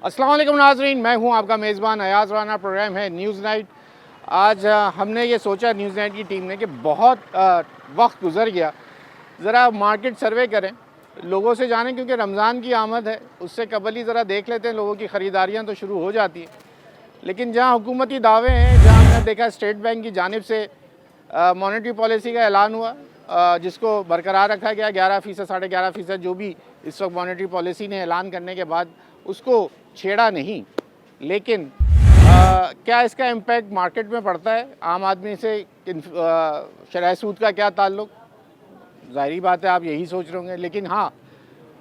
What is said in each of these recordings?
अस्सलाम वालेकुम नाज़रीन, मैं हूं आपका मेज़बान अयाज़ राना। प्रोग्राम है न्यूज़ नाइट। आज हमने ये सोचा न्यूज़ नाइट की टीम ने कि बहुत वक्त गुज़र गया, ज़रा मार्केट सर्वे करें, लोगों से जानें, क्योंकि रमज़ान की आमद है। उससे कबल ही ज़रा देख लेते हैं, लोगों की ख़रीदारियाँ तो शुरू हो जाती हैं। लेकिन जहाँ हुकूमती दावे हैं, जहाँ हमने देखा स्टेट बैंक की जानिब से मॉनेटरी पॉलिसी का ऐलान हुआ, जिसको बरकरार रखा गया 11% 11.5% जो भी इस वक्त मॉनेटरी पॉलिसी ने ऐलान करने के बाद उसको छेड़ा नहीं। लेकिन क्या इसका इम्पैक्ट मार्केट में पड़ता है? आम आदमी से शरह सूद का क्या ताल्लुक़? ज़ाहिरी बात है आप यही सोच रहे होंगे। लेकिन हाँ,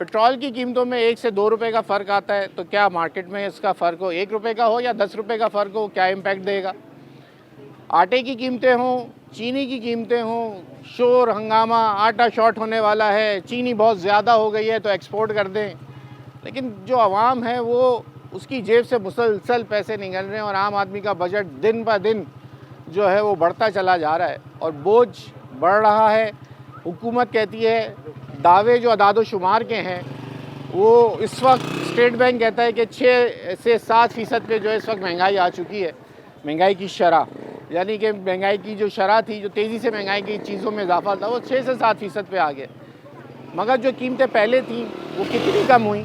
पेट्रोल की कीमतों में 1 से 2 रुपये का फ़र्क आता है, तो क्या मार्केट में इसका फ़र्क हो 1 रुपये का हो या 10 रुपये का फ़र्क हो, क्या इम्पैक्ट देगा? आटे की कीमतें हों, चीनी की कीमतें हों, शोर हंगामा, आटा शॉर्ट होने वाला है, चीनी बहुत ज़्यादा हो गई है तो एक्सपोर्ट कर दें। लेकिन जो आवाम है वो उसकी जेब से मुसलसल पैसे निकल रहे हैं और आम आदमी का बजट दिन ब दिन जो है वो बढ़ता चला जा रहा है और बोझ बढ़ रहा है। हुकूमत कहती है, दावे जो अदाद-ओ-शुमार के हैं वो इस वक्त स्टेट बैंक कहता है कि 6 से 7% पे जो है इस वक्त महंगाई आ चुकी है। महंगाई की शरह, यानी कि महंगाई की जो शरह थी, जो तेज़ी से महंगाई की चीज़ों में इजाफा था, वो 6 से 7% पे आ गया। मगर जो कीमतें पहले थीं वो कितनी कम हुई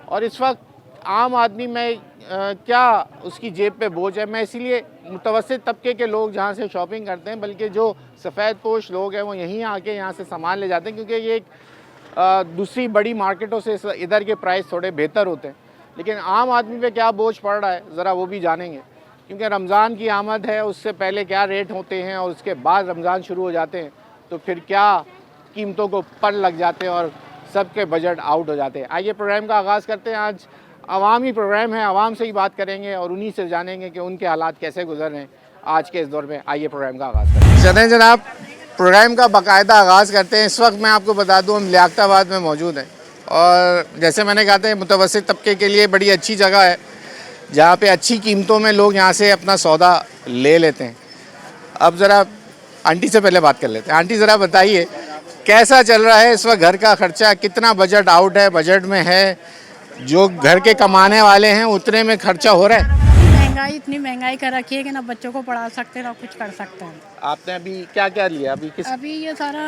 और इस वक्त आम आदमी में क्या उसकी जेब पे बोझ है। मैं इसीलिए मुतवस्सित तबके के लोग जहाँ से शॉपिंग करते हैं, बल्कि जो सफ़ेद पोश लोग हैं वो यहीं आके यहाँ से सामान ले जाते हैं, क्योंकि ये एक दूसरी बड़ी मार्केटों से इधर के प्राइस थोड़े बेहतर होते हैं। लेकिन आम आदमी पे क्या बोझ पड़ रहा है ज़रा वो भी जानेंगे, क्योंकि रमज़ान की आमद है, उससे पहले क्या रेट होते हैं और उसके बाद रमज़ान शुरू हो जाते हैं तो फिर क्या कीमतों को पर लग जाते हैं और सबके बजट आउट हो जाते हैं। आइए प्रोग्राम का आगाज़ करते हैं। आज अवामी प्रोग्राम है, आवाम से ही बात करेंगे और उन्हीं से जानेंगे कि उनके हालात कैसे गुजर रहे हैं आज के इस दौर में। आइए प्रोग्राम का आगाज़ करते हैं। चलें जनाब, प्रोग्राम का बाकायदा आगाज़ करते हैं। इस वक्त मैं आपको बता दूँ, हम लियाकताबाद में मौजूद हैं और जैसे मैंने कहा था, मुतवस्सित तबके के लिए बड़ी अच्छी जगह है, जहाँ पे अच्छी कीमतों में लोग यहाँ से अपना सौदा ले लेते हैं। अब ज़रा आंटी से पहले बात कर लेते हैं। आंटी ज़रा बताइए, कैसा चल रहा है इस वक्त घर का खर्चा? कितना बजट आउट है, बजट में है? जो घर के कमाने वाले हैं उतने में खर्चा हो रहा है? महंगाई, इतनी महंगाई कर रखी है कि ना बच्चों को पढ़ा सकते ना कुछ कर सकते हैं। आपने अभी क्या क्या लिया? अभी ये सारा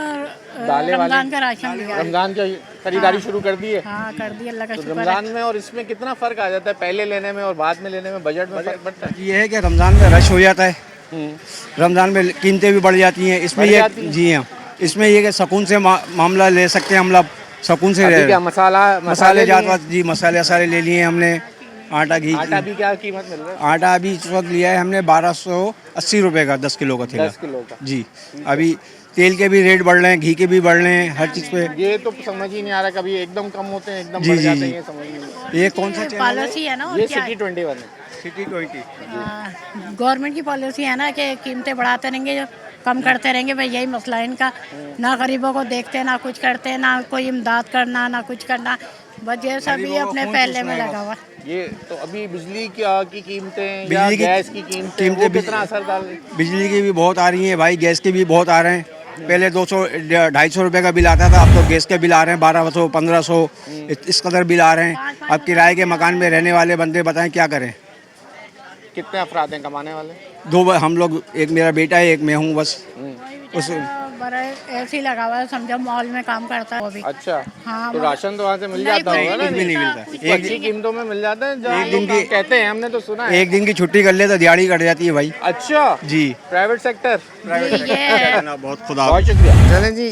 दालें वाले रमजान का राशन लिया है। रमज़ान की खरीदारी शुरू कर दी है? हाँ, कर दी, अल्लाह का तो शुक्र रमज़ान है। में और इसमें कितना फ़र्क आ जाता है, पहले लेने में और बाद में लेने में? बजट में फ़र्क पड़ता है? ये है कि रमज़ान में रश हो जाता है, रमज़ान में कीमतें भी बढ़ जाती हैं। इसमें ये जी हाँ, इसमें ये कि सुकून से मामला ले सकते हैं, हम लोग सुकून से अभी क्या मसाले जात जी मसाले ले लिए हमने। आटा घी, आटा भी क्या कीमत मिल रहा है? आटा अभी इस वक्त लिया है हमने 1280 रुपये का 10 किलो का थैला। 10 किलो का जी। अभी तेल के भी रेट बढ़ रहे हैं, घी के भी बढ़ रहे हैं, हर चीज़ पे। ये तो समझ ही नहीं आ रहा, कभी एकदम कम होते हैं, एकदम जी, बढ़ जी, जाते जी। हैं, ये समझ नहीं आ रहा। ये कौन सा चैनल है? पॉलिसी है ना, और ये क्या सिटी 21 है। सिटी 20। गवर्नमेंट की पॉलिसी है ना कि कीमतें बढ़ाते रहेंगे, कम करते रहेंगे। भाई यही मसला है इनका, ना गरीबों को देखते, ना कुछ करते, ना कोई इमदाद करना, ना कुछ करना, बस ये सब ही अपने पहले में लगा हुआ। ये तो अभी बिजली की कीमतें या गैस की कीमतें वो कितना असर डाल रही? बिजली की भी बहुत आ रही है भाई, गैस के भी बहुत आ रहे हैं। पहले 200-250 रुपये का बिल आता था, अब तो गैस के बिल आ रहे हैं 1200-1500, इस कदर बिल आ रहे हैं। अब किराए के मकान में रहने वाले बंदे बताएं क्या करें। कितने अफराद हैं कमाने वाले? 2 हम लोग, एक मेरा बेटा है, एक मैं हूँ बस। उस बड़ा ऐसे ही लगा हुआ है, समझो मॉल में काम करता है वो भी। अच्छा। हाँ, तो राशन तो वहाँ से मिल नहीं, जाता होगा ना? भी नहीं मिलता। एक अच्छी कीमतों में मिल जाता है, जहाँ एक दिन लोग की- कहते हैं, हमने तो सुना है। एक दिन की छुट्टी कर ले तो दिहाड़ी कट जाती है भाई। अच्छा जी। Private sector. ये है। बहुत खुदा। बहुत शुक्रिया। चलें जी,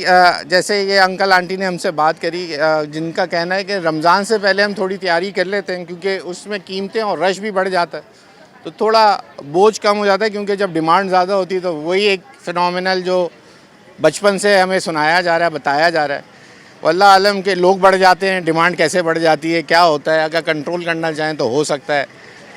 जैसे ये अंकल आंटी ने हमसे बात करी, जिनका कहना है कि रमज़ान से पहले हम थोड़ी तैयारी कर लेते हैं, क्योंकि उसमें कीमतें और रश भी बढ़ जाता है, तो थोड़ा बोझ कम हो जाता है। क्योंकि जब डिमांड ज़्यादा होती है तो वही एक फिनोमिनल जो बचपन से हमें सुनाया जा रहा है, बताया जा रहा है, वल्लाह आलम के लोग बढ़ जाते हैं, डिमांड कैसे बढ़ जाती है, क्या होता है। अगर कंट्रोल करना चाहें तो हो सकता है।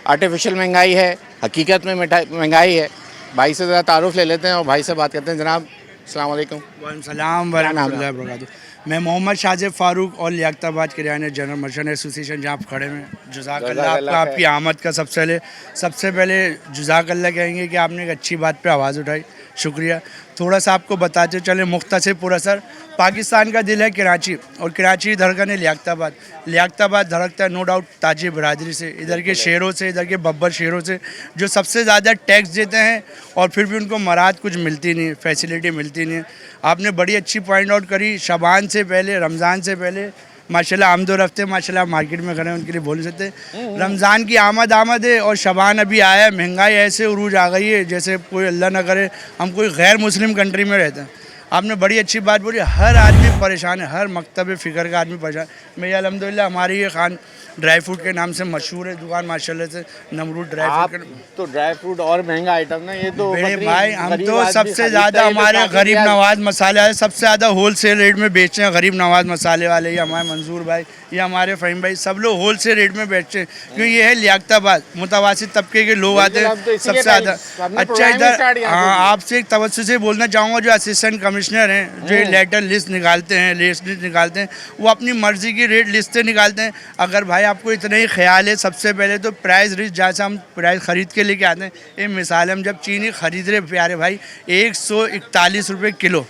आर्टिफिशियल महंगाई है, हकीकत में महंगाई है। भाई से ज़रा तारुफ़ ले लेते हैं और भाई से बात करते हैं। जनाब अस्सलाम वालेकुम। वालेकुम वरहमतुल्लाहि वबरकातुहू। मैं मोहम्मद शाजिब फ़ारूक और लियाकताबाद किराना जनरल मर्चेंट एसोसिएशन जहाँ आप खड़े हैं, जज़ाकल्लाह आपका, आपकी आमद का सबसे पहले जज़ाकल्लाह कहेंगे कि आपने एक अच्छी बात पे आवाज़ उठाई, शुक्रिया। थोड़ा सा आपको बताते चले मुख्तसर पूरा सर। पाकिस्तान का दिल है कराची और कराची धड़कन है लियाकताबाद। लियाकताबाद धड़कता है नो डाउट ताजी बरादरी से, इधर के शेरों से, इधर के बब्बर शेरों से जो सबसे ज़्यादा टैक्स देते हैं और फिर भी उनको मराद कुछ मिलती नहीं, फैसिलिटी मिलती नहीं। आपने बड़ी अच्छी पॉइंट आउट करी, शबान से पहले, रमज़ान से पहले माशाल्लाह आमदो रफ्ते माशाल्लाह मार्केट में खड़े हैं, उनके लिए बोल नहीं सकते। रमज़ान की आमद है और शबान अभी आया है, महंगाई ऐसे उरूज आ गई है जैसे कोई अल्लाह ना करे हम कोई गैर मुस्लिम कंट्री में रहते हैं। आपने बड़ी अच्छी बात बोली, हर आदमी परेशान है, हर मकतब फ़िक्र का आदमी परेशान। मैं अल्हम्दुलिल्लाह हमारी ये खान ड्राई फ्रूट के नाम से मशहूर है दुकान माशाल्लाह से, नमरूद ड्राई फ्रूट तो ड्राई फ्रूट और महंगा आइटम ना ये तो बड़े बकरी भाई हम गरीब तो आदमी सबसे खरीदता ज़्यादा है, ये तो हमारे काफी गरीब यार- नवाज मसाले वाले सबसे ज़्यादा होल सेल रेट में बेचते हैं। गरीब नवाज मसाले वाले, ये हमारे मंजूर भाई, ये हमारे फ़हीम भाई, सब लोग होल सेल रेट में बेचते हैं क्योंकि ये है लियाकताबाद, मुतवासित तबके के लोग आते हैं बिल्कुल, अब तो इसीलिए सबसे ज़्यादा। हमने अच्छा प्रोग्राम ही स्टार्ट इधर यहाँ से हाँ किया। आपसे एक तवज्जो से बोलना चाहूँगा, जो असिस्टेंट कमिश्नर हैं जो लेटर लिस्ट निकालते हैं, लिस्ट निकालते हैं, वो अपनी मर्ज़ी की रेट लिस्टें निकालते हैं। अगर भाई आपको इतना ही ख्याल है, सबसे पहले तो प्राइस लिस्ट जहाँ से हम प्राइस ख़रीद के लेके आते हैं, ये मिसाल हम जब चीनी ख़रीद रहे प्यारे भाई 141 रुपये किलो,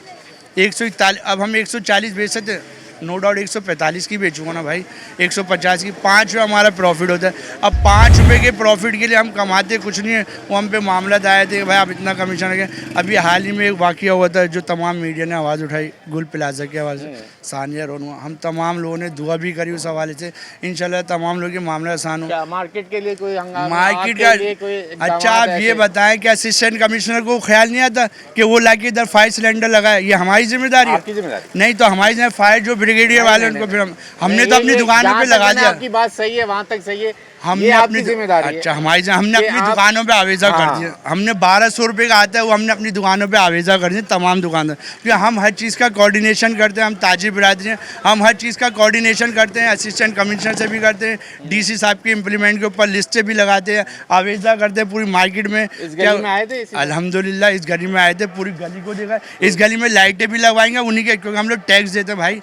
141, अब हम 140 बेच सकते हैं, नो डाउट 145 की बेचूंगा ना भाई, 150 की, 5 रुपये हमारा प्रॉफिट होता है। अब 5 रुपये के प्रॉफिट के लिए हम कमाते कुछ नहीं है। वो हम पे मामला आए थे भाई आप इतना कमीशन रखें। अभी हाल ही में एक वाक़या हुआ था जो तमाम मीडिया ने आवाज़ उठाई गुल प्लाजा के हवाले से, सानिया रोनुआ, हम तमाम लोगों ने दुआ भी करी उस हवाले से। इंशाल्लाह तमाम लोगों के मामला आसान हो। क्या मार्केट के लिए कोई हंगामा, मार्केट आपके लिए कोई का इक़दामात अच्छा आप ये ऐसे? बताएं कि असिस्टेंट कमिश्नर को ख्याल नहीं आता कि वो लाके इधर फायर सिलेंडर लगाए, ये हमारी जिम्मेदारी है? आपकी जिम्मेदारी नहीं तो हमारी जिम्मेदारी फायर जो ब्रिगेडियर वाले उनको फिर हमने नहीं, तो अपनी ये दुकानों जहाँ पे तक लगा मैंने दिया। आपकी बात सही है, वहाँ तक सही है, हमने ये आपकी अपनी जिम्मेदारी है। अच्छा हमने कि अपनी आप- दुकानों पे आवेजा हाँ। कर दिया। हमने 1200 रुपये का आता है वो हमने अपनी दुकानों पे आवेजा कर दिया तमाम दुकानदार, क्योंकि हम हर चीज़ का कोऑर्डिनेशन करते हैं। हम ताजी बिरादरी हैं, हम हर चीज़ का कोऑर्डिनेशन करते हैं, असिस्टेंट कमिश्नर से भी करते हैं, डीसी साहब की इम्प्लीमेंट के ऊपर लिस्टें भी लगाते हैं, आवेजा करते हैं पूरी मार्केट में। इस गली में आए थे इसी में? अल्हम्दुलिल्लाह इस गली में आए थे, पूरी गली को देखा, इस गली में लाइटें भी लगवाएंगे उन्हीं के, क्योंकि हम लोग टैक्स देते हैं भाई।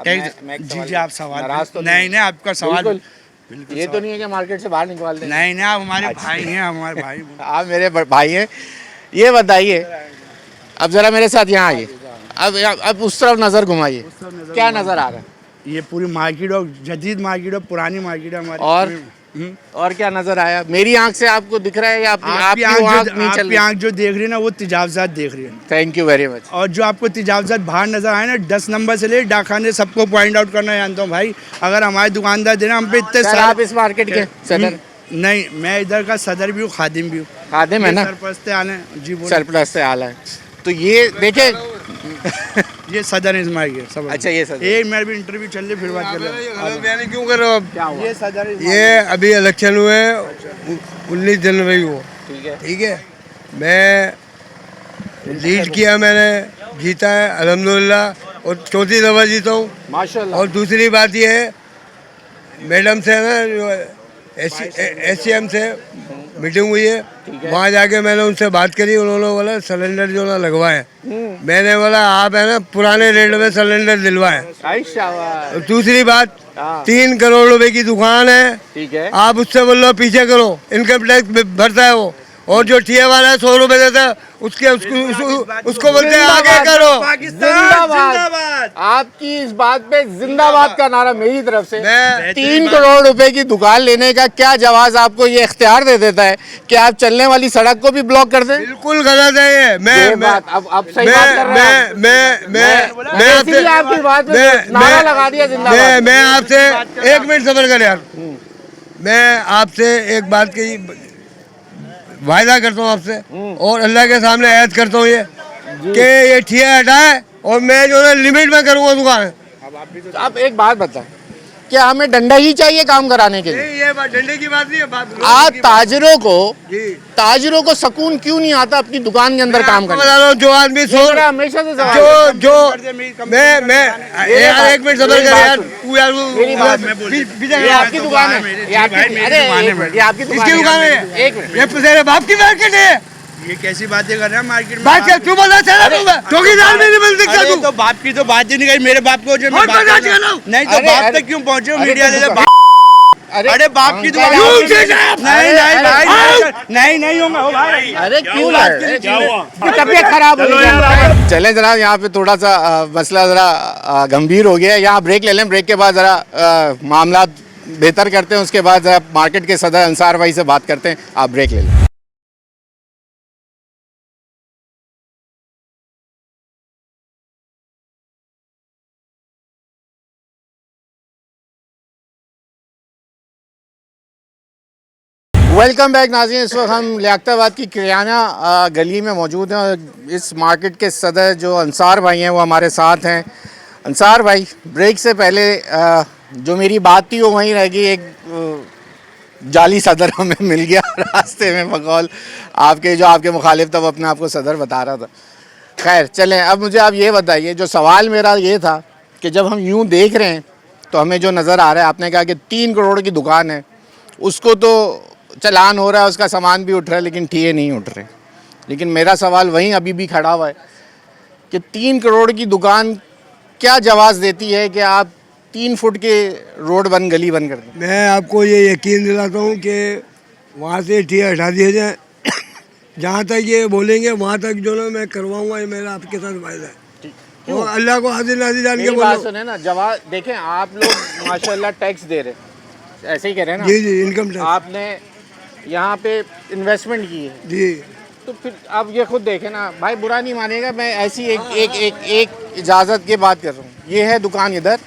टैक्स मैं एक जी सवाल जी आप सवाल नाराज तो नहीं नहीं आपका सवाल बिल्कुल। ये तो नहीं है कि मार्केट से बाहर निकाल दें। नहीं नहीं आप हमारे भाई हैं, हमारे भाई। आप मेरे भाई हैं। ये बताइए, अब ज़रा मेरे साथ यहाँ आइए, अब उस तरफ नज़र घुमाइए, क्या नज़र आ रहा है? ये पूरी मार्केट और जदीद मार्केट और पुरानी मार्केट है हमारी। और और क्या नज़र आया? मेरी आंख से आपको दिख रहा है या आपकी आपकी आंख नहीं चल आपकी रही? आंख जो देख रही है ना वो तिजावजात देख रही है। Thank you very much. और जो आपको तिजावजात बाहर नजर आए ना 10 नंबर से ले डाकखाने सबको पॉइंट आउट करना जानता हूँ भाई। अगर हमारे दुकानदार देना हम पे इतने सर आप इस मार्केट के सदर? नहीं मैं इधर का सदर भी हूँ, खादिम भी हूँ। खादिम है ना? सरपरस्ते आने जी बोलो। सरप्लस से आला है तो ये देखे। ये सदर है इस मार्केट सब। अच्छा ये सदर। एक मेरे भी इंटरव्यू चल रही फिर बात कर ले। बयानी क्यों कर रहे हो अब? क्या हुआ? ये सदर है इस ये अभी इलेक्शन हुए 19 जनवरी को, ठीक है। ठीक है। मैं लीड किया, मैंने जीता है अल्हम्दुलिल्लाह और चौथी दफ़ा जीता हूँ। माशाल्लाह। और दूसरी बात ये है, मैडम से ना जो SCM से मीटिंग हुई है, वहाँ जाके मैंने उनसे बात करी, उन्होंने बोला सिलेंडर जो ना लगवाएं। मैंने बोला आप है ना पुराने रेट में सिलेंडर दिलवाएं। आई शाबाश। और दूसरी बात, हाँ। 3 करोड़ रुपए की दुकान है, ठीक है। आप उससे बोल लो पीछे करो, इनकम टैक्स भरता है वो। और जो ठिया वाला है 100 रुपए देता है उसके उसको बोलते हैं आगे करो। जिंदाबाद। आपकी इस बात पे जिंदाबाद का नारा मेरी तरफ से। मैं 3 करोड़ रुपए की दुकान लेने का क्या जवाब आपको ये इख्तियार दे देता है कि आप चलने वाली सड़क को भी ब्लॉक कर दें? बिल्कुल गलत है ये। ये बात अब सही बात कर रहे हैं आप। मैं इसीलिए आपकी बात पे नारा लगा दिया जिंदाबाद। मैं आपसे 1 मिनट सबर कर यार। मैं आपसे एक बात की वायदा करता हूँ आपसे और अल्लाह के सामने ऐद करता हूँ ये कि ये ठिया हटाए और मैं जो है लिमिट में करूँगा दुकान। तो आप एक बात बताएं, क्या हमें डंडा ही चाहिए काम कराने के लिए? नहीं ये बात डंडे की बात नहीं है, बात आज जी। ताजरों को सुकून क्यों नहीं आता अपनी दुकान के अंदर काम करने? बता रहा हूँ जो आदमी मेरा हमेशा से सवाल है। जो मैं यार 1 मिनट सबर कर यार। तू यार मेरी बात ये आपकी दुकान है, ये आपकी अरे एक मिनट, ये आपकी किसकी दुकान है? एक मिनट। ये तेरे बाप की मार्केट है। ये कैसी बातें कर रहे हैं मार्केट में? बात कर, तू बता चला तू चौकीदार में नहीं मिल सकता अरे तू। तो बाप की तो बात ही नहीं कही, मेरे बाप को जो मैं बहुत बात बर्दाश्त कर रहा कर हूं। नहीं तो अरे, बाप अरे, तक क्यों पहुंचे हो अरे, मीडिया तो ले? अरे बाप की दुआ अंकल, नहीं आप- नहीं अरे, भाई अरे, नहीं होगा ओ भाई अरे क्यों तबीयत खराब हो गई। चले जरा, यहाँ पे थोड़ा सा मसला जरा गंभीर हो गया है। यहाँ ब्रेक ले लें, ब्रेक के बाद जरा मामला बेहतर करते हैं, उसके बाद जरा मार्केट के सदर अंसार भाई से बात करते हैं। आप ब्रेक ले लें। वेलकम बैक नाज़रीन, इस वक्त हम लियाकताबाद की किराना गली में मौजूद हैं और इस मार्केट के सदर जो अंसार भाई हैं वो हमारे साथ हैं। अंसार भाई, ब्रेक से पहले जो मेरी बात थी वो वहीं रह गई। एक जाली सदर हमें मिल गया रास्ते में बकौल आपके, जो आपके मुखालिफ था वो अपने आप को सदर बता रहा था। खैर चलें, अब मुझे आप ये बताइए, जो सवाल मेरा ये था कि जब हम यूँ देख रहे हैं तो हमें जो नज़र आ रहा है, आपने कहा कि 3 करोड़ की दुकान है, उसको तो चलान हो रहा है, उसका सामान भी उठ रहा है, लेकिन ठिये नहीं उठ रहे। लेकिन मेरा सवाल वहीं अभी भी खड़ा हुआ है कि 3 करोड़ की दुकान क्या जवाब देती है कि आप 3 फुट के रोड बन, गली बन कर दें। मैं आपको ये यकीन दिलाता हूँ कि वहाँ से ठिया हटा दिए जाए। जहाँ तक ये बोलेंगे वहाँ तक जो ना मैं करवाऊँगा, ये मेरा आपके साथ वायदा है। और अल्लाह को हाजिर नाजिर जान के मेरी बात बोलो। सुने ना, जवाब देखें, आप लोग माशाल्लाह टैक्स दे रहे, ऐसे ही कह रहे हैं ना। जी जी, इनकम टैक्स। आपने यहाँ पे इन्वेस्टमेंट की है, जी, तो फिर आप ये खुद देखें ना भाई, बुरा नहीं मानेगा, मैं ऐसी एक इजाज़त की बात कर रहा हूँ। ये है दुकान इधर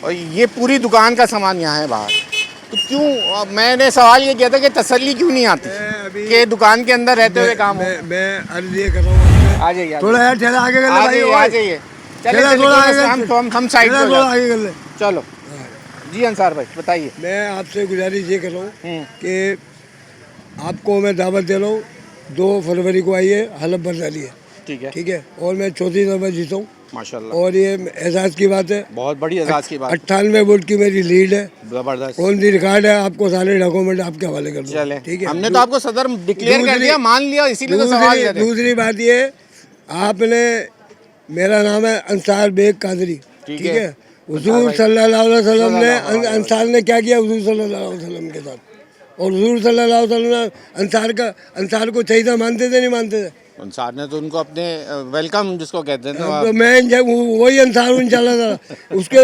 और ये पूरी दुकान का सामान यहाँ है बाहर, तो क्यों, मैंने सवाल ये किया था कि तसल्ली क्यों नहीं आती अभी कि दुकान के अंदर रहते हुए काम हो। मैं अर्ज ये कर रहा हूँ, आ जाइए, थोड़ा यार ठेला आगे कर ले आ भाई। जाइए, आ जाइए। चलिए ठेला थोड़ा आगे कर, हम साइड ठेला पे थोड़ा हो जाते आगे कर ले। हैं। चलो जी अंसार भाई बताइए। मैं आपसे गुजारिश ये कर रहा हूँ कि आपको मैं दावत दे रहा हूँ, 2 फरवरी को आइए, हलफ बरदारी है, ठीक है, ठीक है। और मैं 34 नंबर जीता हूँ माशाल्लाह, और ये एजाज़ की बात है। बहुत बड़ी एजाज़ की बात, 98 वोट की मेरी लीड है, ज़बरदस्त। कौन सी रिकॉर्ड है, आपको सारे डॉक्यूमेंट आपके हवाले कर दूँ, चले, ठीक है। हमने तो आपको सदर डिक्लेयर कर दिया, मान लिया, इसीलिए तो सवाल कर रहे हैं। दूसरी बात ये, आपने, मेरा नाम है अंसार बेग कादरी, ठीक ठीक है। है। हुजूर सल्लल्लाहु अलैहि वसल्लम ने, अंसार ने क्या किया हुजूर सल्लल्लाहु अलैहि वसल्लम के साथ, और हुजूर सल्लल्लाहु अलैहि वसल्लम ने अंसार को सही मानते थे, नहीं मानते थे। अंसार ने तो उनको अपने वेलकम जिसको कहते हैं, तो तो आप मैं वही अंसार हूँ इंशाल्लाह। उसके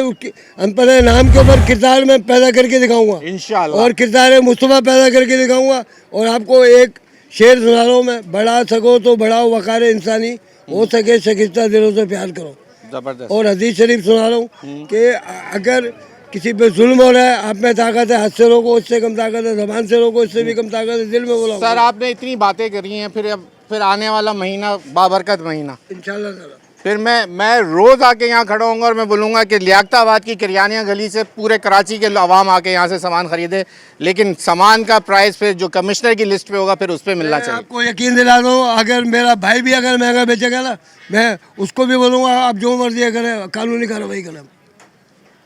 हम पर नाम के ऊपर किरदार में पैदा करके दिखाऊंगा इंशाल्लाह। और किरदार मुस्तफा पैदा करके दिखाऊंगा। और आपको एक शेर सुना रहा हूँ मैं, बढ़ा सको तो बढ़ाओ वक़ार इंसानी, हो सके शकिस्ता दिलों से प्यार करो। जबरदस्त। और हदीस शरीफ सुना रहा हूँ कि अगर किसी पे जुल्म हो रहा है, आप में ताकत है, हाथ से रोको, इससे कम ताकत है, जबान से रोको, इससे भी कम ताकत है, दिल में बोला। सर आपने इतनी बातें करी हैं, फिर आने वाला महीना बाबरकत महीना, इंशाल्लाह ताला। फिर मैं रोज़ आके यहाँ खड़ा होऊंगा और मैं बोलूँगा कि लियाकताबाद की किरानिया गली से पूरे कराची के आवाम आके यहाँ से सामान खरीदे, लेकिन सामान का प्राइस फिर जो कमिश्नर की लिस्ट पे होगा फिर उस पर मिलना मैं चाहिए। आपको यकीन दिला दूँ, अगर मेरा भाई भी अगर महंगा बेचेगा ना, मैं उसको भी बोलूँगा आप जो मर्जी करें, कानूनी कार्रवाई करें।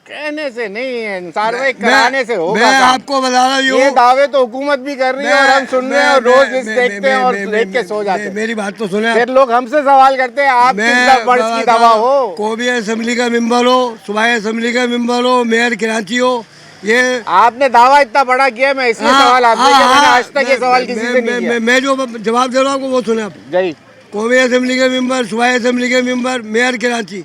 कहने से नहीं है अंसार भाई, कराने से होगा मैं काम। आपको बता रहा ये हूँ, दावे तो हुकूमत भी कर रही है और हम सुन रहे हैं और रोज लिस्ट देखते हैं और देख के सो जाते हैं। मेरी बात तो सुने। फिर लोग हमसे सवाल करते हैं आप किस वर्ष की दवा हो। कौमी असम्बली का मेंबर हो, सूबाई असम्बली का मेंबर हो, मेयर कराची हो, ये आपने दावा इतना बड़ा किया, मैं इसलिए सवाल आपसे किया, मैंने आज तक ये सवाल किसी से नहीं किया। मैं जो जवाब दे रहा हूँ वो सुने आप। जी, कौमी असम्बली के मेंबर, सूबाई असम्बली के मेंबर, मेयर कराची,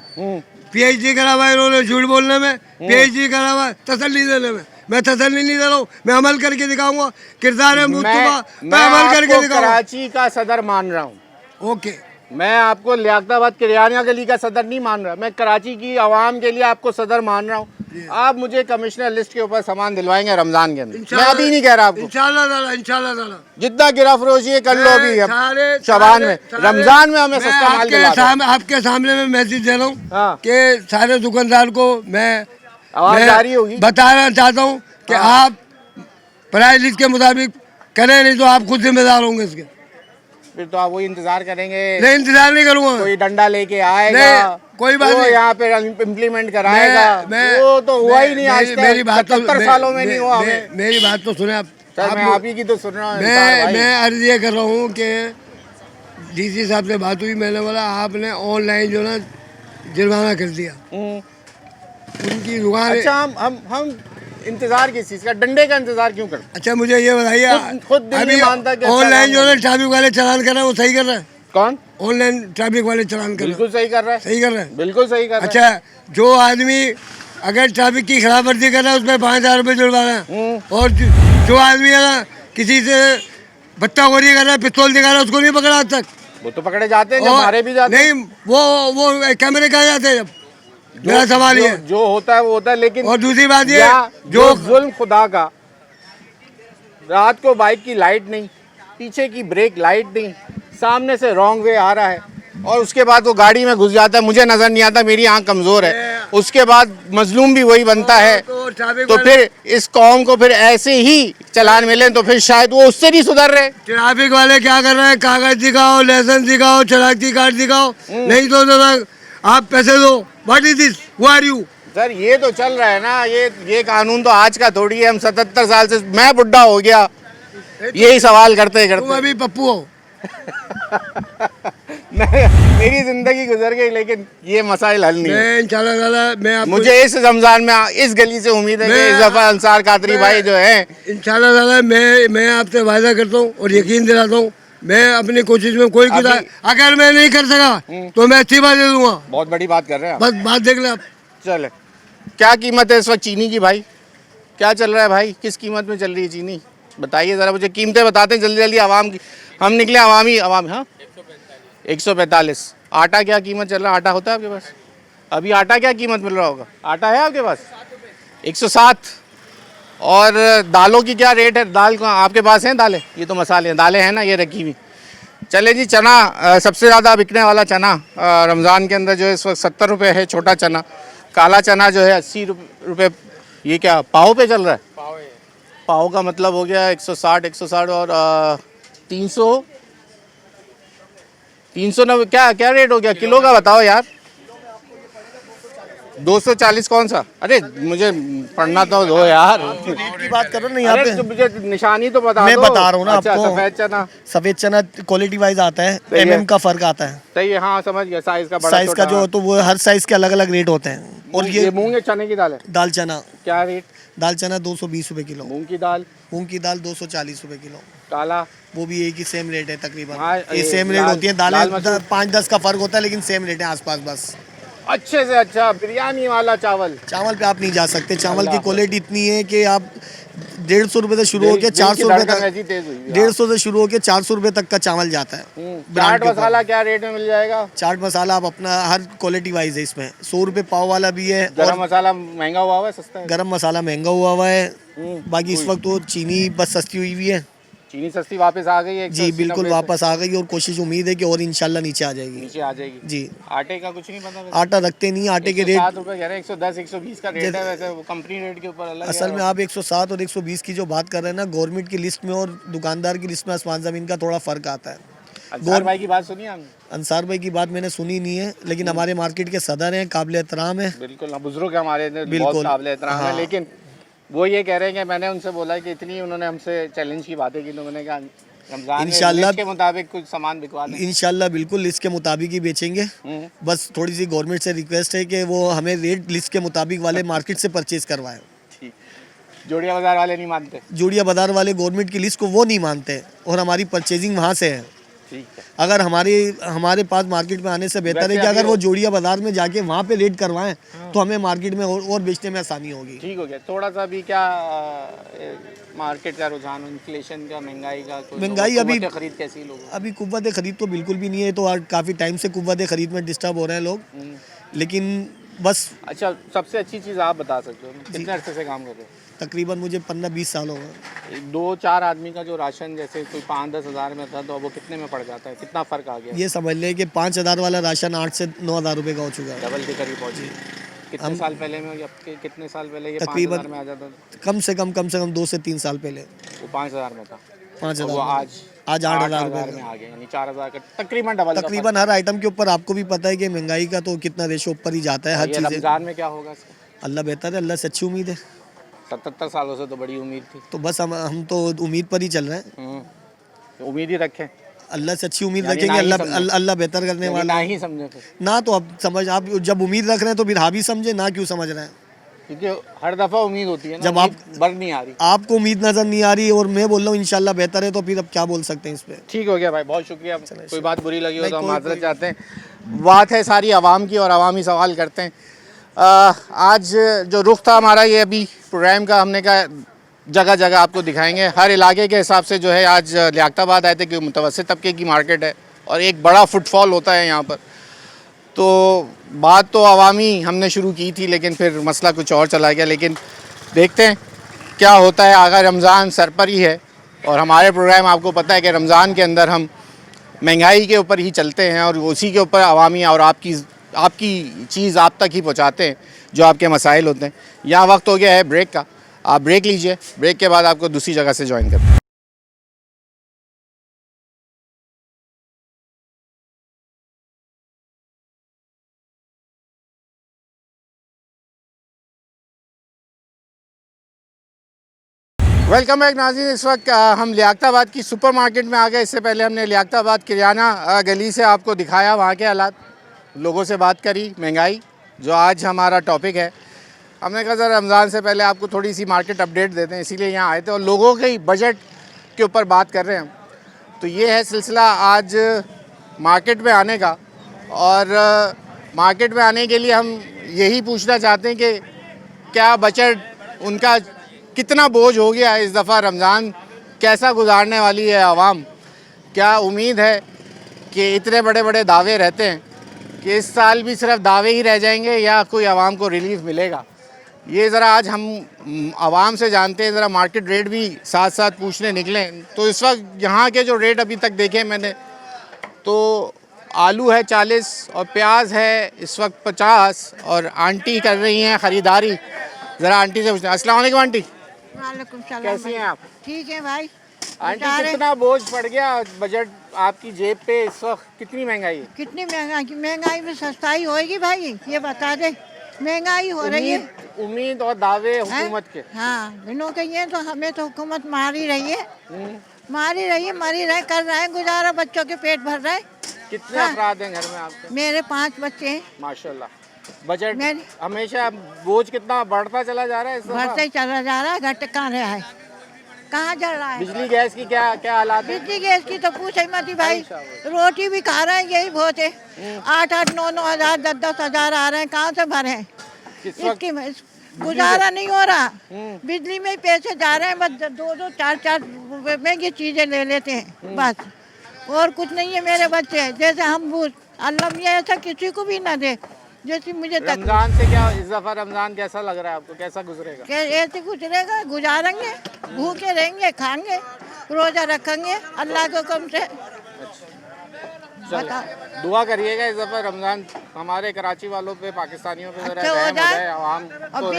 PhD करा हुआ है इन्होंने झूठ बोलने में, PhD करा हुआ है तसल्ली देने में। मैं तसल्ली नहीं दे रहा हूँ, मैं अमल करके दिखाऊंगा, किरदार है मुस्तफा मैं अमल करके दिखाऊंगा। कराची का सदर मान रहा हूँ, ओके, मैं आपको लियाकताबाद किरानिया गली का सदर नहीं मान रहा, मैं कराची की आवाम के लिए आपको सदर मान रहा हूँ। आप मुझे कमिश्नर लिस्ट के ऊपर सामान दिलवाएंगे रमजान के अंदर, मैं अभी नहीं कह रहा आपको। इंशाल्लाह ताला, इंशाल्लाह ताला। जितना गिरा फरोशी है कर लो अभी, सारे- शबान में, सारे- रमजान में हमें सस्ता माल दिला दो। आपके सामने में मैसेज दे रहा हूँ हाँ। कि सारे दुकानदार को मैं आवाज जारी होगी। बताना चाहता हूँ कि आप प्राइस लिस्ट के मुताबिक करें, नहीं तो आप खुद जिम्मेदार होंगे इसके। फिर तो आप वही इंतजार करेंगे, नहीं, इंतजार नहीं करूँगा। कोई डंडा लेके आएगा, नहीं, कोई बात वो नहीं। यहाँ पे इम्प्लीमेंट कराएगा, वो तो हुआ ही नहीं आज तक, मेरी बात तो 77 सालों में नहीं हुआ हमें। मेरी बात तो सुने आप। सर मैं आप ही की तो सुन रहा हूँ। मैं अर्ज ये कर रहा हूँ कि DC साहब से बात हुई, मैंने बोला आपने ऑनलाइन जो ना जुर्माना कर दिया उनकी दुकान। अच्छा हम इंतजार किस चीज का, डंडे का इंतजार क्यों करते? अच्छा मुझे ये बताइए, खुद दिल नहीं मानता कि अच्छा ऑनलाइन जो काम है ट्रैफिक वाले चालान कर रहे हैं वो सही कर रहे हैं? कौन? ऑनलाइन ट्रैफिक वाले चालान कर रहे बिल्कुल सही कर रहा है, हैं, सही कर रहे हैं। बिल्कुल सही कर रहा है। अच्छा जो आदमी अगर ट्रैफिक की खिलाफवर्जी कर रहा है उसमें 5,000 रुपये जुर्माना है, और जो आदमी है ना किसी से बत्ताखोरी कर रहा है, पिस्तौल दिखा रहा है, उसको नहीं पकड़ा आज तक। वो तो पकड़े जाते हैं, जब और मारे भी जाते हैं। नहीं, वो कैमरे कहाँ जाते हैं जब? मेरा सवाल ये है। जो होता है वो होता है, लेकिन और दूसरी बात ये या जो जुल्म खुदा का, रात को बाइक की लाइट नहीं, पीछे की ब्रेक लाइट नहीं, सामने से रॉन्ग वे आ रहा है और उसके बाद वो गाड़ी में घुस जाता है, मुझे नजर नहीं आता, मेरी आंख कमजोर है, उसके बाद मजलूम भी वही बनता है। तो फिर इस कौम को फिर ऐसे ही चलान मिले तो फिर शायद वो उससे नहीं सुधर रहे। ट्रैफिक वाले क्या कर रहे हैं, कागज दिखाओ, लाइसेंस दिखाओ, शनाख्ती कार्ड दिखाओ, नहीं तो आप पैसे दो। What is this, who are you? Sir ये तो चल रहा है ना, ये कानून तो आज का थोड़ी है। हम 77 साल से, मैं बुढ़ा हो गया यही सवाल करते तुम करते। अभी पप्पू हो। मेरी जिंदगी गुजर गई, लेकिन ये मसाइल हल नहीं है। मैं इंशाल्लाह ताला मैं आपको मुझे इस रमजान में इस गली से उम्मीद है कि इस दफा अंसार कादरी भाई जो है, इंशाल्लाह ताला मैं आपसे वादा करता हूँ और यकीन दिलाता हूँ, मैं अपनी कोशिश में कोई किताब अगर मैं नहीं कर सका तो मैं इस्तीफा दे दूंगा। बहुत बड़ी बात कर रहे हैं आप। बस बात देख ले आप। चले, क्या कीमत है इस वक्त चीनी की भाई? क्या चल रहा है भाई, किस कीमत में चल रही है चीनी? बताइए ज़रा मुझे, कीमतें बताते हैं जल्दी जल्दी आवाम की। हम निकले आवाम। हाँ 145। आटा क्या कीमत चल रहा है? आटा होता है आपके पास? अभी आटा क्या कीमत मिल रहा होगा? आटा है आपके पास? 107। और दालों की क्या रेट है? दाल कहाँ आपके पास हैं दालें? ये तो मसाले हैं, दालें हैं ना ये रखी हुई। चले जी, चना सबसे ज़्यादा बिकने वाला चना रमज़ान के अंदर जो है इस वक्त 70 रुपये है छोटा चना। काला चना जो है 80 रुपये। ये क्या पाव पे चल रहा है? पाव का मतलब हो गया 160 और 390। क्या रेट हो गया किलो का? बताओ यार। 240 कौन सा? अरे मुझे पढ़ना तो दो यार। रेट की बात करो ना यहाँ अरे पे। तो मुझे निशानी तो बता मैं दो। बता रहा हूँ ना अच्छा, आपको। सफेद चना क्वालिटी वाइज आता है, सही है। एमएम का फर्क आता है। सही है, हाँ समझ गया। साइज का बड़ा साइज का छोटा। जो तो वो हर साइज के अलग अलग रेट होते हैं। और ये मूंग है, चने की दाल है? दाल चना, क्या रेट? दाल चना 220 रुपए किलो। मूंग की दाल? मूंग की दाल 240 रुपए किलो। काला? वो भी एक ही सेम रेट है तकरीबन। हाँ, ये ये सेम रेट लाल- होती है लाल दालें, मसूर। 5-10 का फर्क होता है लेकिन सेम रेट है आसपास। बस अच्छे से अच्छा बिरयानी वाला चावल। चावल पे आप नहीं जा सकते। चावल की अल्लाह। क्वालिटी इतनी है कि आप 150 रुपए से शुरू होकर दिल की 400 रुपए धड़कन तक, ऐसी तेज हुई है। 150 से शुरू होकर 400 रुपए तक का चावल जाता है। चाट ब्रांड के ऊपर। मसाला क्या रेट में मिल जाएगा? चाट मसाला आप अपना हर क्वालिटी वाइज है इसमें। 100 रुपए पाव वाला भी है गरम और मसाला महंगा हुआ है सस्ता है? गरम मसाला महंगा हुआ है। बाकी इस वक्त तो चीनी बस सस्ती हुई हुई है। चीनी सस्ती वापस आ गई है? जी 180, बिल्कुल 90 वापस आ गई और कोशिश उम्मीद है कि और इंशाल्लाह नीचे आ जाएगी। नीचे आ जाएगी। जी आटे का कुछ नहीं पता वैसे? आटा रखते नहीं, आटे के रेट 107 रुपए कह रहे हैं, 110 120 का रेट है वैसे। वो कंपनी रेट के ऊपर अलग असल है। में आप 107 और 120 की जो बात कर रहे हैं ना, गवर्नमेंट की लिस्ट में और दुकानदार की लिस्ट में आसमान ज़मीन का थोड़ा फ़र्क आता है। अंसार भाई की बात सुनी आपने? अंसार भाई की बात मैंने सुनी नहीं है, लेकिन हमारे मार्केट के सदर हैं, काबिल एहतराम है। बिल्कुल, हम बुजुर्ग हैं हमारे, बहुत बिल्कुल। काबिल एहतराम है। हाँ। लेकिन वो ये कह रहे हैं कि मैंने उनसे बोला कि इतनी उन्होंने हमसे चैलेंज की बातें की, तो मैंने कहा रमजान में इंशाल्लाह लिस्ट के मुताबिक कुछ सामान बिकवा दें। इंशाल्लाह बिल्कुल लिस्ट के मुताबिक ही बेचेंगे। बस थोड़ी सी गवर्नमेंट से रिक्वेस्ट है कि वो हमें रेट लिस्ट के मुताबिक वाले मार्केट से परचेज करवाएं। ठीक। जोड़िया बाजार वाले नहीं मानते? जूड़िया बाजार वाले गवर्नमेंट की लिस्ट को वो नहीं मानते और हमारी परचेजिंग वहाँ से है। ठीक है। अगर हमारे पास मार्केट में आने से बेहतर है वैसे कि अगर अभी वो जोड़िया बाजार में जाके वहाँ पे रेट करवाएं तो हमें मार्केट में और बेचने में आसानी होगी। ठीक हो गया। थोड़ा सा भी क्या मार्केट का रुझान, इन्फ्लेशन का, महंगाई का, महंगाई अभी- कुव्वत खरीद कैसी लोगों? अभी कुव्वत खरीद तो बिल्कुल भी नहीं है, तो काफ़ी टाइम से कुव्वत खरीद में डिस्टर्ब हो रहे हैं लोग। लेकिन बस अच्छा, सबसे अच्छी चीज़ आप बता सकते हो, कितने अरसे से काम कर रहे हो? तकरीबन मुझे 15-20 साल हो गए। 2-4 आदमी का जो राशन जैसे कोई 5-10 हज़ार में था, तो वो कितने में पड़ जाता है? कितना फ़र्क आ गया? ये समझ लें कि 5,000 वाला राशन 8 से 9,000 रुपये का हो चुका है। डबल के करीब पहुँची। कितने साल पहले में, या कितने साल पहले ये तकरीबन 5,000 में आ जाता था? कम से कम 2 से 3 साल पहले वो 5,000 में था, 5,000 वो आज 8,000 में रुपये आ गया, यानी 4,000 का तकरीबन डबल का तकरीबन हर आइटम के ऊपर। आपको भी पता है कि महंगाई का तो कितना रेशो ऊपर ही जाता है हर फर्क। ये चीज़ें। रमज़ान में क्या होगा इसका? अल्लाह बेहतर है, अल्लाह से अच्छी उम्मीद है। 77 सालों से तो बड़ी उम्मीद थी। तो बस हम तो उम्मीद पर ही चल रहे हैं। तो उम्मीद ही रखें, अल्लाह से अच्छी उम्मीद यानी रखेंगे। ना ही अल्लाह समझे। अल्लाह बेहतर करने यानी वाला ना है। ही समझे फिर। ना तो अब समझ, आप जब उम्मीद रख रहे हैं तो फिर हाँ भी समझे, ना क्यों समझ रहे हैं। क्योंकि हर दफ़ा उम्मीद होती है ना, जब आप- उम्मीद बर नहीं आ रही। आपको उम्मीद नजर नहीं आ रही और मैं बोल रहा हूँ इंशाल्लाह बेहतर है, तो फिर अब क्या बोल सकते हैं इस पे। ठीक हो गया भाई, बहुत शुक्रिया। कोई बात बुरी लगी हो नहीं, तो हम कोई- माजरत चाहते हैं। बात है सारी आवाम की और आवामी सवाल करते हैं। आज जो रुख था हमारा, ये अभी प्रोग्राम का, हमने कहा जगह जगह आपको दिखाएंगे। हर इलाके के हिसाब से जो है, आज लियाकताबाद आए थे कि मुतवस्सित तबके की मार्केट है और एक बड़ा फुटफॉल होता है यहाँ पर। तो बात तो अवामी हमने शुरू की थी, लेकिन फिर मसला कुछ और चला गया। लेकिन देखते हैं क्या होता है। आगा रमज़ान सर पर ही है और हमारे प्रोग्राम आपको पता है कि रमज़ान के अंदर हम महंगाई के ऊपर ही चलते हैं और उसी के ऊपर अवामी और आपकी चीज़ आप तक ही पहुंचाते हैं जो आपके मसाइल होते हैं। यहाँ वक्त हो गया है ब्रेक का, आप ब्रेक लीजिए, ब्रेक के बाद आपको दूसरी जगह से ज्वाइन करते हैं। वेलकम बैक नाज़रीन। इस वक्त हम लियाकताबाद की सुपरमार्केट में आ गए। इससे पहले हमने लियाकताबाद किराना गली से आपको दिखाया, वहाँ के हालात, लोगों से बात करी, महंगाई जो आज हमारा टॉपिक है। हमने कहा सर रमज़ान से पहले आपको थोड़ी सी मार्केट अपडेट देते हैं, इसीलिए यहाँ आए थे और लोगों के ही बजट के ऊपर बात कर रहे हैं हम। तो ये है सिलसिला आज मार्केट में आने का। और मार्केट में आने के लिए हम यही पूछना चाहते हैं कि क्या बजट उनका कितना बोझ हो गया है इस दफ़ा, रमज़ान कैसा गुजारने वाली है आवाम। क्या उम्मीद है कि इतने बड़े बड़े दावे रहते हैं कि इस साल भी सिर्फ दावे ही रह जाएंगे या कोई आवाम को रिलीफ मिलेगा। ये ज़रा आज हम आवाम से जानते हैं, ज़रा मार्केट रेट भी साथ साथ पूछने निकले। तो इस वक्त यहाँ के जो रेट अभी तक देखे मैंने, तो आलू है 40 और प्याज है इस वक्त 50 और आंटी कर रही हैं ख़रीदारी। ज़रा आंटी से पूछते हैं। अस्सलाम वालेकुम आंटी, वालेकुम सलाम। कैसी हैं आप? ठीक है भाई। आंटी बेचारे कितना बोझ पड़ गया बजट आपकी जेब पे इस वक्त, कितनी महंगाई है? कितनी महंगाई में सस्ताई होएगी भाई, ये बता दे। महंगाई हो रही है। उम्मीद और दावे हैं? हुकूमत के। हाँ, इन्हों के ये तो हमें तो हुकूमत मार ही रही है, मार ही रही है, मर ही रहे, कर रहे हैं गुजारा, बच्चों के पेट भर रहे हैं। कितने हाँ। अफराद हैं घर में आपके? मेरे 5 बच्चे हैं। माशाल्लाह। बजट मेरे- हमेशा बोझ कितना बढ़ता चला जा रहा है इस दफा? बढ़ते ही चला जा रहा है, घट कहाँ रहा है, कहाँ चल रहा है। बिजली गैस की क्या क्या हालात है? बिजली गैस की तो पूछ ही मत ही भाई, रोटी भी खा रहे हैं यही बहुत है। 8-8, 9-9 हज़ार, 10-10 हज़ार आ रहे हैं, कहाँ से भरे हैं। किस वक्त इसकी गुजारा नहीं हो रहा। बिजली में ही पैसे जा रहे हैं, बस 2-2, 4-4 रुपए में ये चीजें ले लेते हैं बस, और कुछ नहीं है। मेरे बच्चे जैसे हम बूझ, अल्लाह ये ऐसा किसी को भी ना दे जैसी मुझे तकलीफ। रमजान से क्या इस दफा रमजान कैसा लग रहा है आपको, कैसा गुजरेगा? क्या ऐसे गुजरेगा, गुजारेंगे, भूखे रहेंगे, खाएंगे, रोजा रखेंगे अल्लाह के हुक्म से। बता दुआ करिएगा इस दफा रमजान हमारे कराची वालों पे, पाकिस्तानियों पे जरा अच्छा हो रहम जाए। आवाम और को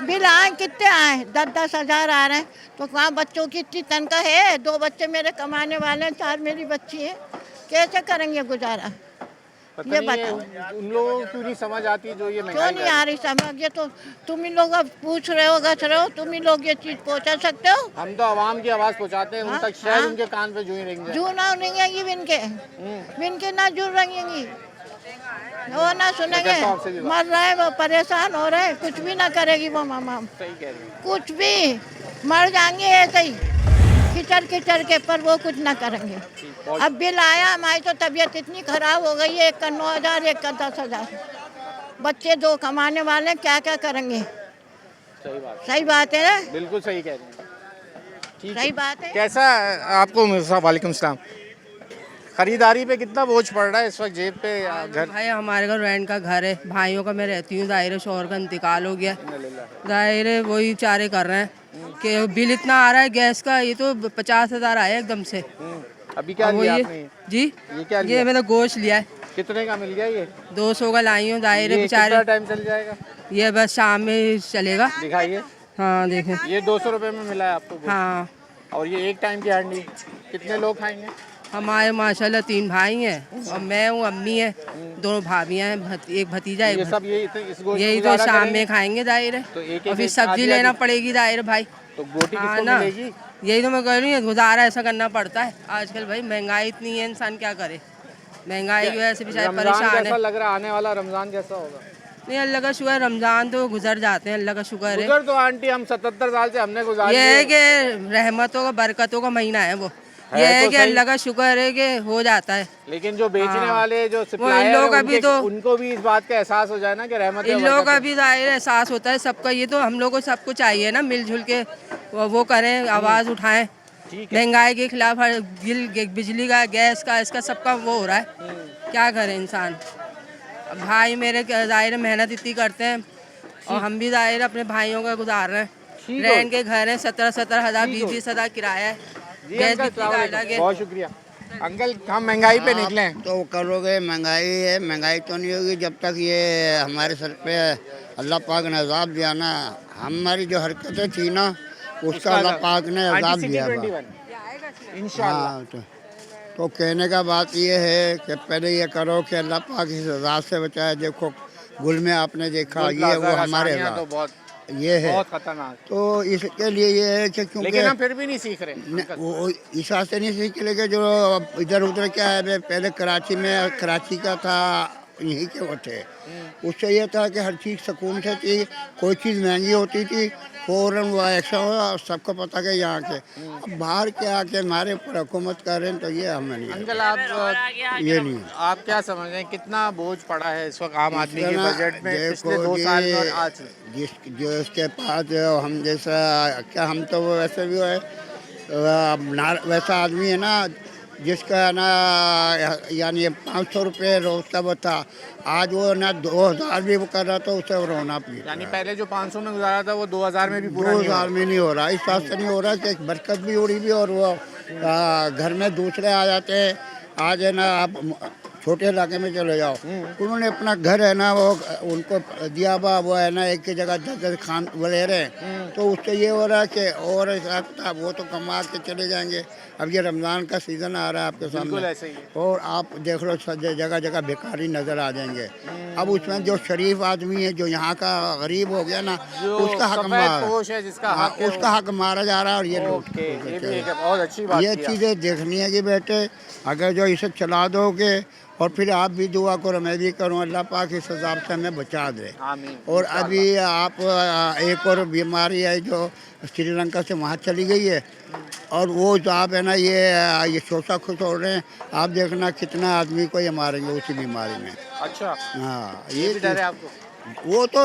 बिल आए कितने आए, 10-10 हज़ार आ रहे हैं, तो वहाँ बच्चों की इतनी तनख्वाह है। 2 बच्चे मेरे कमाने वाले हैं, 4 मेरी बच्ची है, कैसे करेंगे गुजारा, पता ये नहीं है, बताओ। उन लोगों को क्यों नहीं समझ आती जो ये क्यों महंगाई नहीं कर आ रही समझ। ये तो तुम ही लोग अब पूछ रहे हो, गस रहे हो, तुम ही लोग ये चीज़ पहुँचा सकते हो। हम तो आवाम की आवाज़ पहुंचाते हैं उन हाँ, तक, शायद हाँ। उनके कान पे जूं ही रहेंगे। जू ना रहेंगी विनके ना जू रहेंगी, वो ना सुनेंगे। मैं करता हूं आपसे भी बात। मर रहे हैं वो, परेशान हो रहे हैं, कुछ भी ना करेगी वो मामा, सही कह रही हैं। कुछ भी, मर जाएंगे ऐसे ही किचर के, पर वो कुछ ना करेंगे। अब बिल आया, हमारी तो तबीयत इतनी खराब हो गई है, एक का 9 हज़ार, एक का 10 हज़ार। बच्चे 2 कमाने वाले, क्या क्या करेंगे। सही बात है ना, बिल्कुल सही कह रही हैं। ठीक सही है। बात है। कैसा आपको वालेकुम सलाम, खरीदारी पे कितना बोझ पड़ रहा है इस वक्त जेब पे? घर भाई हमारे घर रेंट का घर है, भाइयों का मैं रहती हूँ, दायरे शोहर का इंतकाल हो गया, दायरे वही चारे कर रहे हैं कि बिल इतना आ रहा है गैस का, ये तो 50 हज़ार आया एकदम से। अभी क्या अब वो लिया ये आपने? जी, ये क्या लिया? ये मैंने गोश्त लिया है, कितने का मिल गया ये? 200 का लाई हूँ, दायरे ये बेचारे। कितना टाइम चल जाएगा? ये बस शाम में चलेगा। दिखाइए। हाँ देखें। ये 200 रुपए में मिला है आपको? हाँ, और ये एक टाइम की हांडी कितने लोग खाएंगे? हमारे माशाल्लाह 3 भाई हैं और मैं हूँ, अम्मी है, 2 भाभियाँ हैं, एक भतीजा, ये एक सब इस गोश्त यही तो गुजारा शाम करेंगे? में खाएंगे दायरे, तो एक और फिर एक सब्जी आधी लेना आधी- पड़ेगी दायरे भाई। तो गोटी हाँ किसको ना, मिलेगी? यही तो मैं कह रही हूँ, गुजारा ऐसा करना पड़ता है आजकल भाई, महंगाई इतनी है, इंसान क्या करे, महंगाई की वजह से बेचारे रमजान परेशान कैसा है। लग रहा है? आने वाला रमजान कैसा होगा? नहीं अल्लाह का शुक्र, रमज़ान तो गुजर जाते हैं, अल्लाह का शुक्र है। उधर तो आंटी हम 77 साल से हमने गुजारी ये है कि रहमतों का बरकतों का महीना है वो, ये है तो कि अल्लाह का शुक्र है कि हो जाता है। लेकिन जो बेचने हाँ। वाले जो वो सप्लायर इन लोगों का भी तो उनको भी इस बात का एहसास हो जाए ना कि रहमत इन लोगों का भी जाहिर एहसास होता है सबका, ये तो हम लोग को सबको चाहिए ना मिलजुल के वो करें, आवाज़ उठाएं महंगाई के खिलाफ। हर बिजली का, गैस का, इसका सबका वो हो रहा है, क्या करें इंसान। अब भाई मेरे जाहिर मेहनत इतनी करते हैं और हम भी जाहिर अपने भाइयों का गुजार रहे हैं। रेंट के घर हैं, 17-17 हज़ार, 20-20 हज़ार किराया है, गैस बिजली का अलग है। बहुत शुक्रिया अंकल, हम महंगाई पे निकले हैं। तो करोगे महंगाई है, महंगाई तो नहीं होगी जब तक ये हमारे सर पे अल्लाह पाक ने अजाब दिया ना। हमारी जो हरकतें थी ना उसका अल्लाह पाक ने अजाब दिया था। इंशाल्लाह। हाँ, तो कहने का बात ये है कि पहले ये करो कि अल्लाह पाक इस अजाब से बचाए। देखो गुल में आपने देखा ये वो हमारे तो बहुत ये है, बहुत खतरनाक। तो इसके लिए ये है कि क्योंकि लेकिन हम फिर भी नहीं सीख रहे। वो इस से नहीं सीख लेके जो इधर उधर क्या है, पहले कराची में कराची का था, यहीं के वो थे। उससे ये था कि हर चीज़ सुकून से थी, कोई चीज़ महंगी होती थी फ़ौरन वो एक्शन हुआ, सबको पता कि यहाँ के। अब बाहर के आके हमारे ऊपर हुकूमत कर रहे हैं, तो ये हमें नहीं अंकल आप ये नहीं आप क्या समझ रहे हैं कितना बोझ पड़ा है इस वक्त आम आदमी के इतना बजट में पिछले देखो 2 साल में और ये आज में? जो इसके पास हम जैसा क्या, हम तो वो वैसे भी है वैसा आदमी है ना जिसका ना यानी 500 रुपये रोज का वो था, आज वो ना 2000 भी वो कर रहा था, उसे रोना पी यानी पहले जो 500 में गुजारा था वो 2000 में भी पूरा नहीं 2000 में नहीं हो रहा। इस बात से नहीं हो रहा कि एक बरकत भी हो रही भी, और वो घर में दूसरे आ जाते हैं। आज है ना आप छोटे इलाके में चले जाओ, उन्होंने अपना घर है ना वो उनको दिया हुआ, वो है ना एक की जगह 10-10 खान वो ले रहे हैं। तो उससे ये हो रहा है कि और वो तो कमा के चले जाएंगे। अब ये रमज़ान का सीज़न आ रहा है आपके सामने, ऐसे ही है। और आप देख लो जगह जगह भिखारी नज़र आ जाएंगे। अब उसमें जो शरीफ आदमी है, जो यहाँ का गरीब हो गया ना, उसका हक है जिसका हाँ, हक है उसका हक मारा जा रहा है। और ये ये भी एक बहुत अच्छी बात ये चीज़ें देखनी है कि बेटे अगर जो इसे चला दोगे, और फिर आप भी दुआ करो, मैं भी करूँ, अल्लाह पाक इस हिसाब से हमें बचा दे। और अभी आप एक और बीमारी है जो श्रीलंका से वहाँ चली गई है, और वो जो आप है ना ये शोषा खुश हो रहे हैं। आप देखना कितना आदमी को ये मारेंगे उसी बीमारी में। अच्छा हाँ, ये भी डर है आपको? वो तो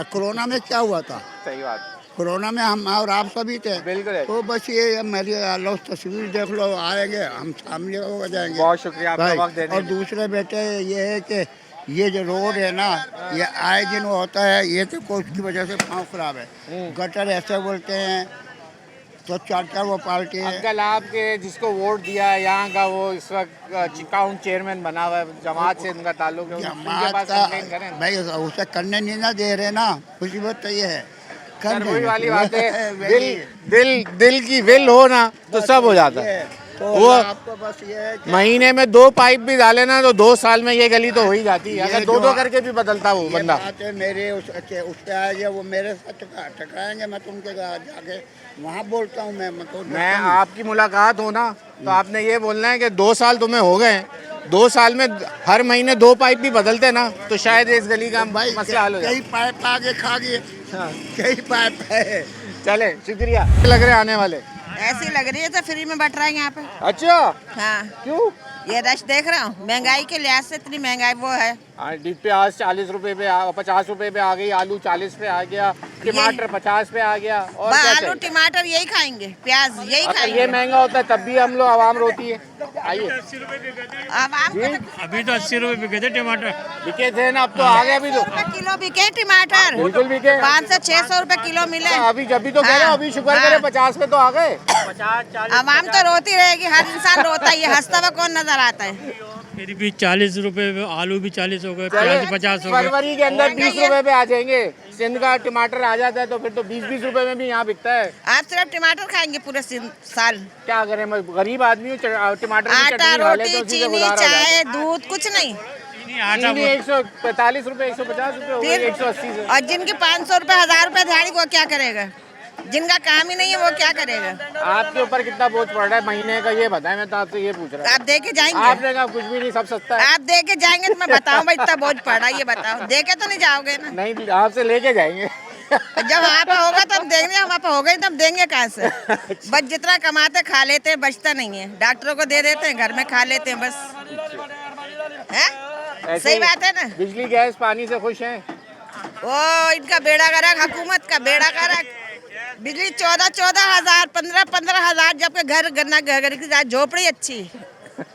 कोरोना में क्या हुआ था, सही बात, कोरोना में हम और आप सभी थे। बिल्कुल है। तो बस ये मेरी अल्लाह तस्वीर देख लो, आएंगे हम सामने हो जाएंगे। बहुत शुक्रिया आपका वक्त देने। और दूसरे बेटे ये है कि ये जो रोड है ना, ये आए दिन वो होता है, ये तो कोई उसकी वजह से पाँव खराब है। गटर ऐसे बोलते हैं तो 4 वो पार्टी है। अंकल आपके जिसको वोट दिया है यहाँ का, वो इस वक्त काउंट चेयरमैन बना हुआ है, जमात से उनका ताल्लुक है, उनके पास कंप्लेंट करें? भाई उसे करने नहीं ना दे रहे ना, खुशी बात तो ये है। वही वाली बात है, दिल की विल हो ना तो सब हो जाता है। तो वो आपको बस ये है कि महीने में 2 पाइप भी डाले ना तो 2 साल में ये गली तो हो ही जाती है। अगर 2-2 करके भी बदलता वो ये बंदा। बात है मेरे उस पे आएगा, वो मेरे साथ टकराएंगे, मैं तुमके जाके वहाँ बोलता हूँ। मैं आपकी मुलाकात हो ना तो आपने ये बोलना है कि 2 साल तुम्हें हो गए, 2 साल में हर महीने 2 पाइप भी बदलते ना तो शायद इस गली का मसला हल हो जाए। कई पाइप आगे खा गए, कई पाइप है। चले शुक्रिया। लग रहे आने वाले ऐसी लग रही है तो फ्री में बट रहा है यहाँ पे। अच्छा हाँ, क्यों? ये रश देख रहा हूँ, महंगाई के लिहाज से इतनी महंगाई वो है। प्याज 40 रुपए पे 50 रुपए पे आ गई, आलू 40 पे आ गया, टमाटर 50 पे आ गया। और क्या आलू चाहिए? टमाटर यही खाएंगे, प्याज यही अगर खाएंगे। ये महंगा होता है तब भी हम लोग आवाम रोती है। आइए अभी तो 80 रुपए बिके थे टमाटर, बिके थे ना, अब तो आ गया। अभी तो किलो बिके टमाटर, बिल्कुल बिके। 500-600 रुपए किलो मिले। अभी जब भी तो कह रहे हो, अभी शुक्र करे 50 पे तो आ गए। आवाम तो रोती रहेगी, हर इंसान रोता है, हंसता हुआ कौन नजर आता है। फिर भी 40 रुपए, आलू भी 40 हो गए, प्याज 50 हो गए। फरवरी के अंदर 20 रुपए पे आ जाएंगे। सिंध का टमाटर आ जाता है तो फिर तो 20-20 रुपए में भी यहाँ बिकता है। आप सिर्फ टमाटर खाएंगे पूरे साल। क्या करें, मैं गरीब आदमी हूँ, टमाटर की आटा, चटनी वाले रोटी, तो उसी से चीनी, गुजारा हो जाता है। चाय, दूध कुछ नहीं। चीनी 145 रुपए, 150 रुपए हो गए, 180 से। और जिनके 500 रुपए 1000 रुपए दिहाड़ी को क्या करेगा? जिनका काम ही नहीं है वो क्या करेगा? आपके ऊपर कितना बोझ पड़ रहा है महीने का ये बताएं, मैं तो आपसे ये पूछ रहा आप दे के हूँ। जाएंगे? आपने कहा कुछ भी नहीं, सब सस्ता है। आप दे के जाएंगे तो मैं बताऊं भाई इतना बोझ पड़ा, ये बताओ। दे के तो नहीं जाओगे ना? नहीं, आपसे लेके जाएंगे। जब वहाँ पे होगा तो हम देंगे, वहाँ पे होगा ही तो हम देंगे कहाँ से? बस जितना कमाते खा लेते हैं, बचता नहीं है। डॉक्टरों को दे देते हैं, घर में खा लेते हैं बस। है? ऐसे सही बात है ना? बिजली गैस पानी से खुश हैं? ओ इनका बेड़ा गर्क, हुकूमत का बेड़ा गर्क। बिजली 14,000 15,000, जबकि घर की झोपड़ी अच्छी,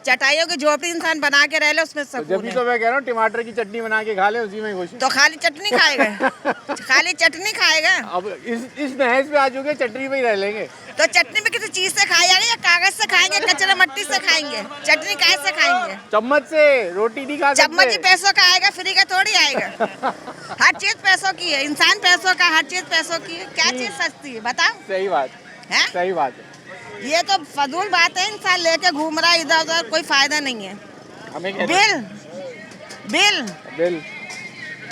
चटाइयों की झोपड़ी इंसान बना के रह ले, उसमें जब सुकून भी है। तो मैं कह रहा हूँ टमाटर की चटनी बना के खा ले, उसी में खुश है। तो खाली चटनी खाएगा? खाली चटनी खाएगा? अब इस बहस पे आ चुके, चटनी पे ही रह लेंगे। तो चटनी में किसी चीज से खाएगा या कागज से खाएंगे, कचरा मट्टी से खाएंगे? चटनी कैसे खाएंगे? चम्मच से रोटी नहीं खा सकते। चम्मच ही पैसों का आएगा, फ्री का थोड़ी आएगा। हर चीज पैसों की है, इंसान पैसों का, हर चीज पैसों की है। क्या चीज सस्ती है बताओ? सही बात है, सही बात है। ये तो फजूल बात है, इंसान लेके घूम रहा है इधर उधर, कोई फायदा नहीं है। हमें बिल बिल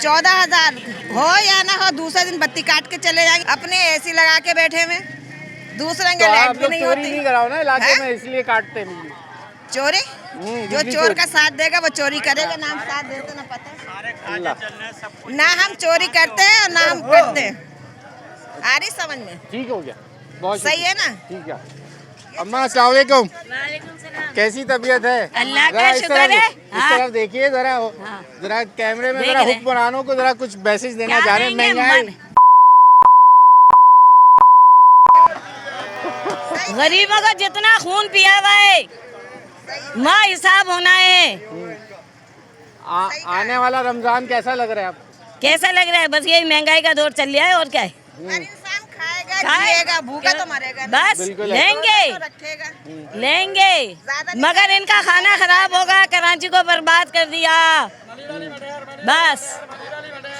14,000 हो या ना हो, दूसरे दिन बत्ती काट के चले जाएंगे। अपने एसी लगा के बैठे में, दूसरे तो के लाइट आप भी लोग नहीं चोरी होती। नहीं कराओ ना इलाके हैं? में, इसलिए काटते हैं बिजली। चोरी? जो बिजली चोर चोरी। का साथ देगा वो चोरी करेगा, ना हम साथ देते ना पता। अल्लाह। ना हम चोरी करते हैं और ना हम करते हैं। आ रही समझ में? ठीक हो गया, बहुत सही है ना? ठीक है। अम्मा अस्सलाम वालेकुम, कैसी तबीयत है? अल्लाह जरा का इस शुक्र तरफ- है। इस तरफ देखिए जरा, जरा कैमरे में जरा हुक्मरानों को जरा कुछ मैसेज देना चाह रहे हैं। महंगाई गरीबों को जितना खून पिया हुआ है माँ हिसाब होना है। आने वाला रमजान कैसा लग रहा है आपको? कैसा लग रहा है? बस यही महंगाई का दौर चल रहा है और क्या है। हर इंसान खाएगा, जिएगा, भूखा तो मरेगा नहीं। बस बिल्कुल लेंगे तो रखेगा। लेंगे, मगर इनका खाना खराब होगा। कराची को बर्बाद कर दिया, बस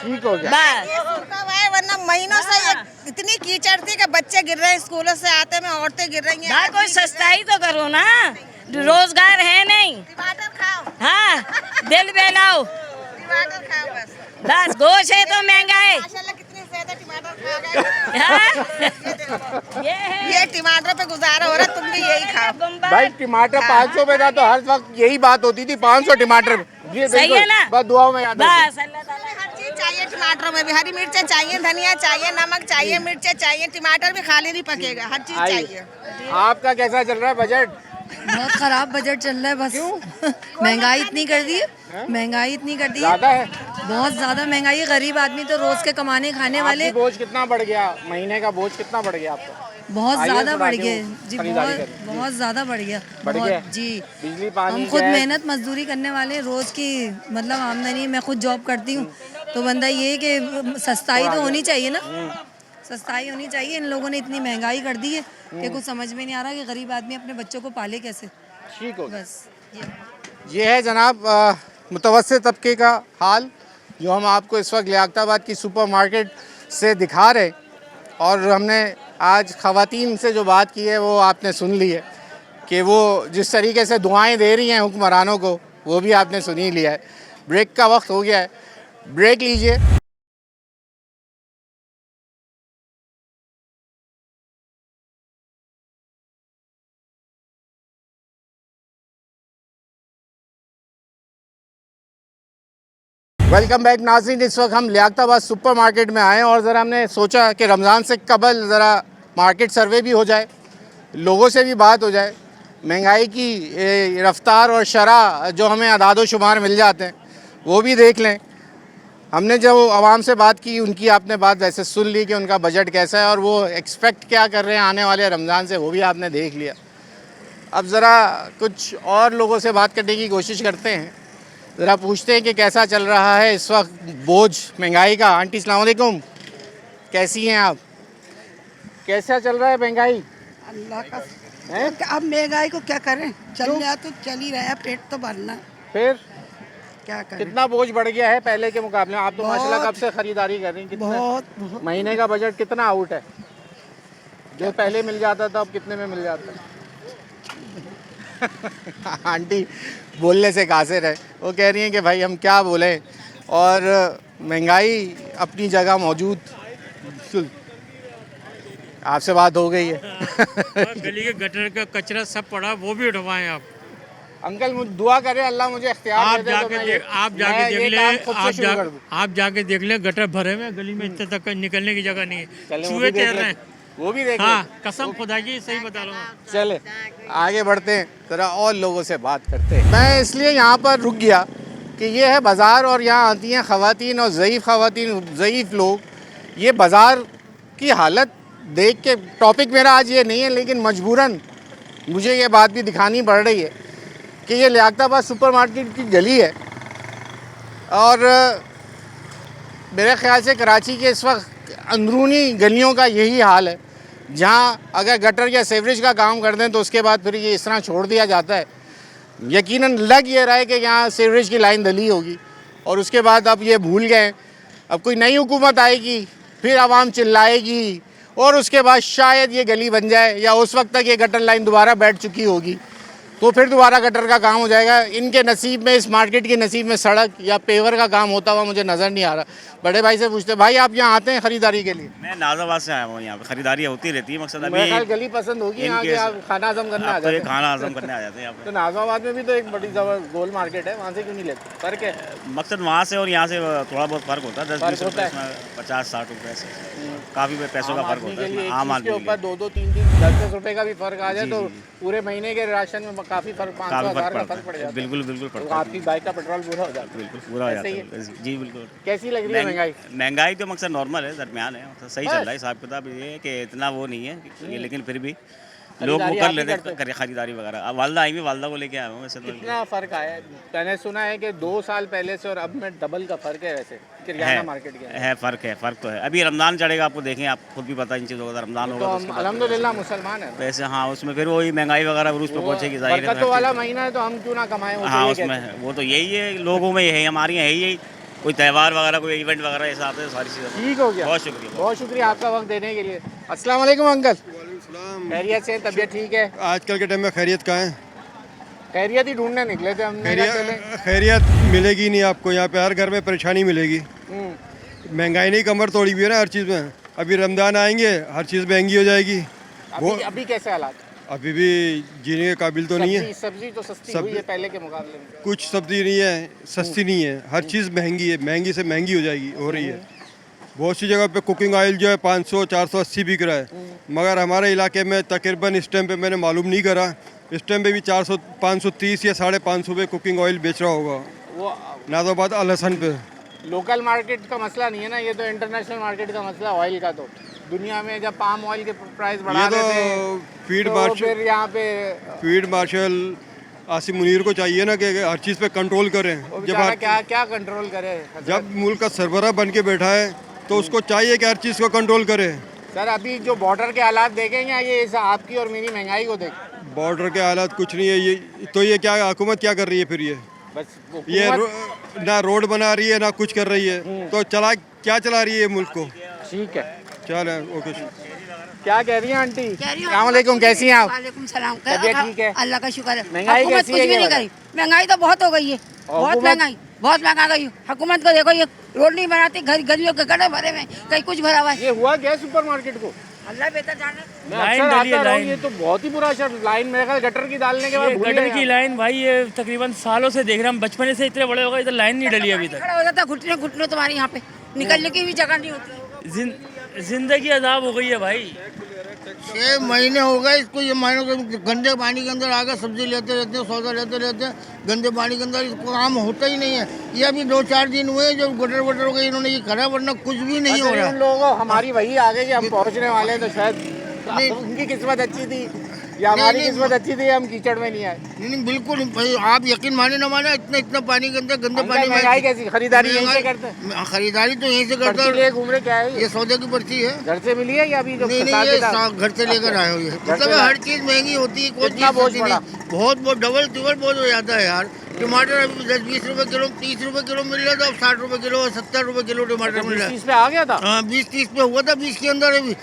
ठीक हो गया। बस। ये रुका हुआ है, वरना महीनों से ये इतनी कीचड़ थी कि बच्चे गिर रहे हैं, स्कूलों से आते में औरतें गिर रही हैं। भाई कोई सस्ताई तो करो ना, रोजगार है नहीं। टमाटर खाओ, हाँ, दिल बहलाओ, टमाटर खाओ बस। बस। गोश्त है तो महंगा है। माशाल्लाह कितने ज्यादा टमाटर खा गए। हाँ? ये टमाटर पे गुजारा हो रहा है, तुम भी यही खाओ। भाई टमाटर 500 में था तो हर वक्त यही बात होती थी, 500 टमाटर। ये सही है ना? बस दुआओं में याद रखिए। बस अल्लाह ताला हर चीज चाहिए टमाटरों में भी, हरी मिर्चें चाहिए, धनिया चाहिए, नमक चाहिए, मिर्चें चाहिए। टमाटर भी खाली नहीं पकेगा, हर चीज चाहिए। आपका कैसा चल रहा है बजट? बहुत खराब बजट चल रहा है बस। महंगाई इतनी कर दी है, महंगाई इतनी कर दी है, ज्यादा है। बहुत ज्यादा महंगाई है। गरीब आदमी तो रोज के कमाने खाने वाले आपकी बोझ कितना बढ़ गया? महीने का बोझ कितना बढ़ गया आपका? बहुत आइए ज्यादा सुना बढ़ दूं, गए जी, खरीदारी बहुत करें। बहुत ज्यादा बढ़ गया। बढ़ बहुत गया? जी। बिजली पानी हम खुद गैस- मेहनत मजदूरी करने वाले, रोज की मतलब आमदनी, मैं खुद जॉब करती हूँ, तो बंदा ये है कि सस्ताई तो होनी चाहिए ना, सस्ताई होनी चाहिए। इन लोगों ने इतनी महंगाई कर दी है कि कुछ समझ में नहीं आ रहा कि गरीब आदमी अपने बच्चों को पाले कैसे। ठीक हो गया। बस ये है जनाब मुतवस्सित तबके का हाल, जो हम आपको इस वक्त लियाकताबाद की सुपरमार्केट से दिखा रहे। और हमने आज ख़वातीन से जो बात की है वो आपने सुन ली है कि वो जिस तरीके से दुआएं दे रही हैं हुक्मरानों को, वो भी आपने सुन ही लिया है। ब्रेक का वक्त हो गया है, ब्रेक लीजिए। वेलकम बैक नाज़रीन। इस वक्त हम लियाकताबाद सुपर मार्केट में आए हैं और ज़रा हमने सोचा कि रमज़ान से कबल ज़रा मार्केट सर्वे भी हो जाए, लोगों से भी बात हो जाए। महंगाई की रफ्तार और शरह जो हमें अदाद शुमार मिल जाते हैं वो भी देख लें। हमने जो आवाम से बात की उनकी आपने बात वैसे सुन ली कि उनका बजट कैसा है और वो एक्सपेक्ट क्या कर रहे हैं आने वाले रमज़ान से, वो भी आपने देख लिया। अब ज़रा कुछ और लोगों से बात करने की कोशिश करते हैं, ज़रा पूछते हैं कि कैसा चल रहा है इस वक्त बोझ महंगाई का। आंटी अस्सलाम वालेकुम, कैसी हैं आप? कैसा चल रहा है महंगाई? अल्लाह का हैं? अब महंगाई को क्या करें, चल रहा तो चल ही रहा है, पेट तो भरना, फिर क्या करें। कितना बोझ बढ़ गया है पहले के मुकाबले? आप तो माशाल्लाह कब से खरीदारी कर रही हैं। कितना बहुत महीने का बजट कितना आउट है? जो पहले मिल जाता था अब कितने में मिल जाता है? आंटी बोलने से कासिर है, वो कह रही हैं कि भाई हम क्या बोलें, और महंगाई अपनी जगह मौजूद। आपसे बात हो गई है। और गली के गटर का कचरा सब पड़ा, वो भी उठवाएं आप। अंकल मुझे दुआ करें अल्लाह मुझे इख्तियार आप दे दे तो जाके मैं देख, आप मैं जाके ये देख ले, काम खुद से शुरू कर दूं। आप जाके देख ले, गटर भरे में गली में इतने तक निकलने की जगह नहीं है, चले वो चूहे भी देख तैर रहे ले, हैं। वो भी देख हाँ ले। कसम खुदा की सही बता रहा हूँ। चले आगे बढ़ते हैं, ज़रा और लोगों से बात करते हैं। मैं इसलिए यहाँ पर रुक गया कि ये है बाज़ार और यहाँ आती हैं ख़वातीन और ज़ईफ़ ख़वातीन, ज़ईफ़ लोग। ये बाज़ार की हालत देख के, टॉपिक मेरा आज ये नहीं है लेकिन मजबूरन मुझे ये बात भी दिखानी पड़ रही है कि ये लियाकताबाद सुपरमार्केट की गली है और मेरे ख़्याल से कराची के इस वक्त अंदरूनी गलियों का यही हाल है, जहाँ अगर गटर या सीवरेज का काम कर दें तो उसके बाद फिर ये इस तरह छोड़ दिया जाता है। यकीनन लग ये रहा है कि यहाँ सीवरेज की लाइन डली होगी और उसके बाद अब ये भूल गए, अब कोई नई हुकूमत आएगी, फिर आवाम चिल्लाएगी और उसके बाद शायद ये गली बन जाए या उस वक्त तक ये गटर लाइन दोबारा बैठ चुकी होगी तो फिर दोबारा गटर का काम हो जाएगा। इनके नसीब में, इस मार्केट के नसीब में सड़क या पेवर का काम होता हुआ मुझे नज़र नहीं आ रहा। बड़े भाई से पूछते, भाई आप यहाँ आते हैं ख़रीदारी के लिए? मैं नाजाबाद से आया हूँ, यहाँ पे खरीदारी होती रहती है। मकसद मेरे ख्याल अभी गली पसंद होगी यहाँ के, आप खाना हज़म करने आ आप तो जाते ये हैं। खाना हजम करने आ जाते हैं यहाँ तो पे। नाज़ाबाद में भी तो एक बड़ी जबरदस्त गोल मार्केट है, वहाँ से क्यों नहीं लेते? फ़र्क है? मकसद वहाँ से और यहाँ से थोड़ा बहुत फ़र्क होता है, 10-20 फ़र्क रुपये, होता है। इसमें 50-60 रुपये से काफ़ी पैसों का फ़र्क होता है। आम आम आदमी के के ऊपर लिए 2-2, 3-3, 10-10 रुपए का भी फ़र्क आ जाए जी, तो जी, जी। पूरे महीने के राशन में काफ़ी फ़र्क, 500 काफ़ी हज़ार का फ़र्क फ़र्क पड़ पड़ता है। जाता है। बिल्कुल बिल्कुल तो पड़ता है, आपकी बाइक का पेट्रोल पूरा हो जाता है। बिल्कुल पूरा हो जाता ऐसे ही है। जी बिल्कुल। कैसी लग रही है महंगाई? महंगाई तो मकसद नॉर्मल है, दरमियान है, मतलब सही चल रहा है। हिसाब किताब ये है कि इतना वो नहीं है, लेकिन फिर भी लोग वो खरीदारी कर आप ही लेते करते हैं, करे खरीदारी वगैरह। अब वालदा आई हुई, वालदा को लेके आया हूँ वैसे तो। कितना फ़र्क आया है? मैंने सुना है कि 2 साल पहले से और अब में डबल का फ़र्क है वैसे किराना मार्केट के अंदर। है फ़र्क तो है। अभी रमज़ान चढ़ेगा, आपको देखें, आप खुद भी पता इन चीज़ों का, रमज़ान तो होगा तो हम उसके बाद अल्हम्दुलिल्लाह मुसलमान हैं। वैसे हाँ, उसमें फिर वही महंगाई वगैरह उरूज पे पहुँचेगी, जाहिर है। बरकतों वाला महीना है तो हम क्यों ना कमाएं? वो तो हाँ ये उसमें कहते हैं। है, वो तो यही है, लोगों में यही, हमारे यहाँ यही कोई त्यौहार वगैरह, कोई इवेंट वगैरह ऐसा आता है, सारी चीज़ें। ठीक हो गया, बहुत शुक्रिया। बहुत शुक्रिया आपका वक्त देने के लिए। अस्सलाम वालेकुम अंकल। खैरियत से? तबीयत ठीक है? आजकल के टाइम में खैरियत कहाँ है? खैरियत ही ढूंढने निकले थे हमने कहा चले। खैरियत मिलेगी नहीं आपको, यहाँ पे हर घर में परेशानी मिलेगी। महंगाई नहीं कमर तोड़ी हुई है ना हर चीज़ में। अभी रमज़ान आएंगे, हर चीज़ महंगी हो जाएगी। अभी कैसे हालात? अभी भी जीने के काबिल तो नहीं है। सब्जी तो सस्ती हुई है पहले के मुकाबले में। कुछ सब्जी नहीं है, सस्ती नहीं है, हर चीज़ महंगी है, महंगी से महंगी हो जाएगी, हो रही है। बहुत सी जगह पे कुकिंग ऑयल जो है 500, 480 बिक रहा है, मगर हमारे इलाके में तकरीबन इस टाइम पे मैंने मालूम नहीं करा, इस टाइम पे भी 400, 530 या 550 पे कुकिंग ऑयल बेच रहा होगा वो नाजाबाद अल हसन पे। लोकल मार्केट का मसला नहीं है ना, ये तो इंटरनेशनल मार्केट का मसला ऑयल का। तो दुनिया में जब पाम ऑयल के प्राइस बढ़ा ये देते तो फीड तो मार्शल, फिर यहाँ पे फीड मार्शल आसिम मुनीर को चाहिए ना कि हर चीज़ पे कंट्रोल करें। वो जब बेचारा क्या क्या कंट्रोल करे? जब मुल्क का सरबराह बन के बैठा है तो उसको चाहिए कि हर चीज़ को कंट्रोल करे। सर अभी जो बॉर्डर के हालात देखें या ये आपकी और मेरी महंगाई को देखें? बॉर्डर के हालात कुछ नहीं है, ये तो ये क्या हुकूमत क्या कर रही है फिर? ये बस ये ना रोड बना रही है ना कुछ कर रही है, तो क्या चला रही है मुल्क को? ठीक है, चल ओके। क्या कह रही हैं आंटी? अस्सलाम वालेकुम, कैसी हैं आप? वालेकुम सलाम। तबीयत ठीक है? अल्लाह का शुक्र है। महंगाई हुकूमत कैसी कुछ है भी ये नहीं बताओ? करी, महंगाई तो बहुत हो गई है, बहुत महंगाई, बहुत महंगा गई। हुकूमत को देखो, ये रोड नहीं बनाती, गलियों के गड्ढे भरे में, कहीं कुछ भरा हुआ है। ये हुआ क्या सुपर मार्केट को? अल्लाह बेहतर जाने। मैं अक्सर आता रहा हूँ, ये तो बहुत ही बुरा शर्ट लाइन, मेरे ख्याल गटर की डालने के बाद भूल गटर गए की आप। लाइन भाई, ये तकरीबन सालों से देख रहे हैं हम, बचपन से इतने बड़े हो गए, इधर लाइन नहीं डली अभी तक। खड़ा हो जाता, घुटने घुटने तुम्हारे यहाँ पे निकलने की भी जगह नहीं होती। जिंदगी अजाब हो गई है भाई। 6 महीने हो गए इसको, ये महीनों के गंदे पानी के अंदर आकर सब्जी लेते रहते हैं, सौदा लेते रहते हैं, गंदे पानी के अंदर इसको काम होता ही नहीं है। ये अभी 2-4 दिन हुए जो गटर वटर हो गए, इन्होंने ये करा, वरना कुछ भी नहीं हो रहा। उन लोगों को हमारी वही आ गई कि हम पहुंचने वाले हैं, तो शायद उनकी किस्मत अच्छी थी या हमारी किस्मत अच्छी थी, हम कीचड़ में नहीं आए। नहीं बिल्कुल भाई, आप यकीन माने ना माने, इतना पानी के अंदर गंदे पानी में महंगाई कैसी? खरीदारी यहीं से करते हैं? खरीदारी तो यहीं से करते पर्ची लिए घूम रहे, क्या है ये सौदे की पर्ची है। घर से मिली है या अभी जो नहीं साथ के साथ? ये घर से लेकर आए हो। ये मतलब से हर चीज महंगी होती है, कोई कितना चीज बोझ सस्ती नहीं। बहुत डबल ट्रिपल बोझ हो जाता है यार। टमाटर अभी 10-20 रुपए किलो, 30 रुपए किलो मिल रहा था, अब 60 रुपए किलो, 70 रुपए किलो टमाटर मिल रहा है। 20-30 पे आ गया था? हाँ 20-30 पे हुआ था, 20 के अंदर अभी।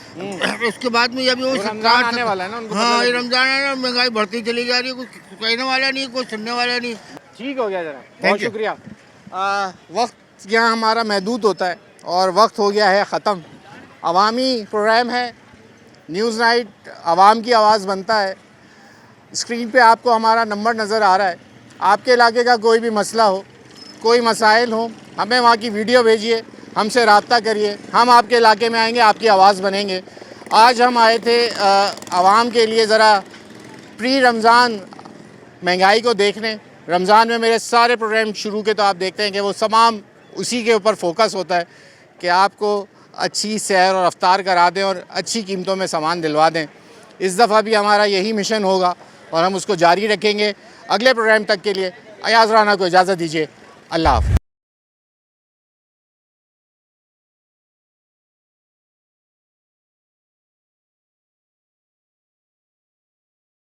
उसके बाद में अभी वो रमजान आने वाला है ना, उनको हाँ ये रमजान है ना, महंगाई बढ़ती चली जा रही है, कुछ कहने वाला नहीं, कुछ सुनने वाला नहीं। ठीक हो गया जरा, बहुत शुक्रिया। वक्त यहाँ हमारा महदूद होता है और वक्त हो गया है ख़त्म। अवामी प्रोग्राम है, न्यूज़ नाइट आवाम की आवाज़ बनता है। स्क्रीन पे आपको हमारा नंबर नज़र आ रहा है। आपके इलाके का कोई भी मसला हो, कोई मसाइल हो, हमें वहाँ की वीडियो भेजिए, हमसे रब्ता करिए, हम आपके इलाके में आएंगे, आपकी आवाज़ बनेंगे। आज हम आए थे आवाम के लिए ज़रा प्री रमज़ान महंगाई को देखने। रमज़ान में मेरे सारे प्रोग्राम शुरू के तो आप देखते हैं कि वो तमाम उसी के ऊपर फोकस होता है कि आपको अच्छी सैर और अफ्तार करा दें और अच्छी कीमतों में सामान दिलवा दें। इस दफ़ा भी हमारा यही मिशन होगा और हम उसको जारी रखेंगे। अगले प्रोग्राम तक के लिए अयाज़ राना को इजाज़त दीजिए। अल्लाह हाफ़िज़।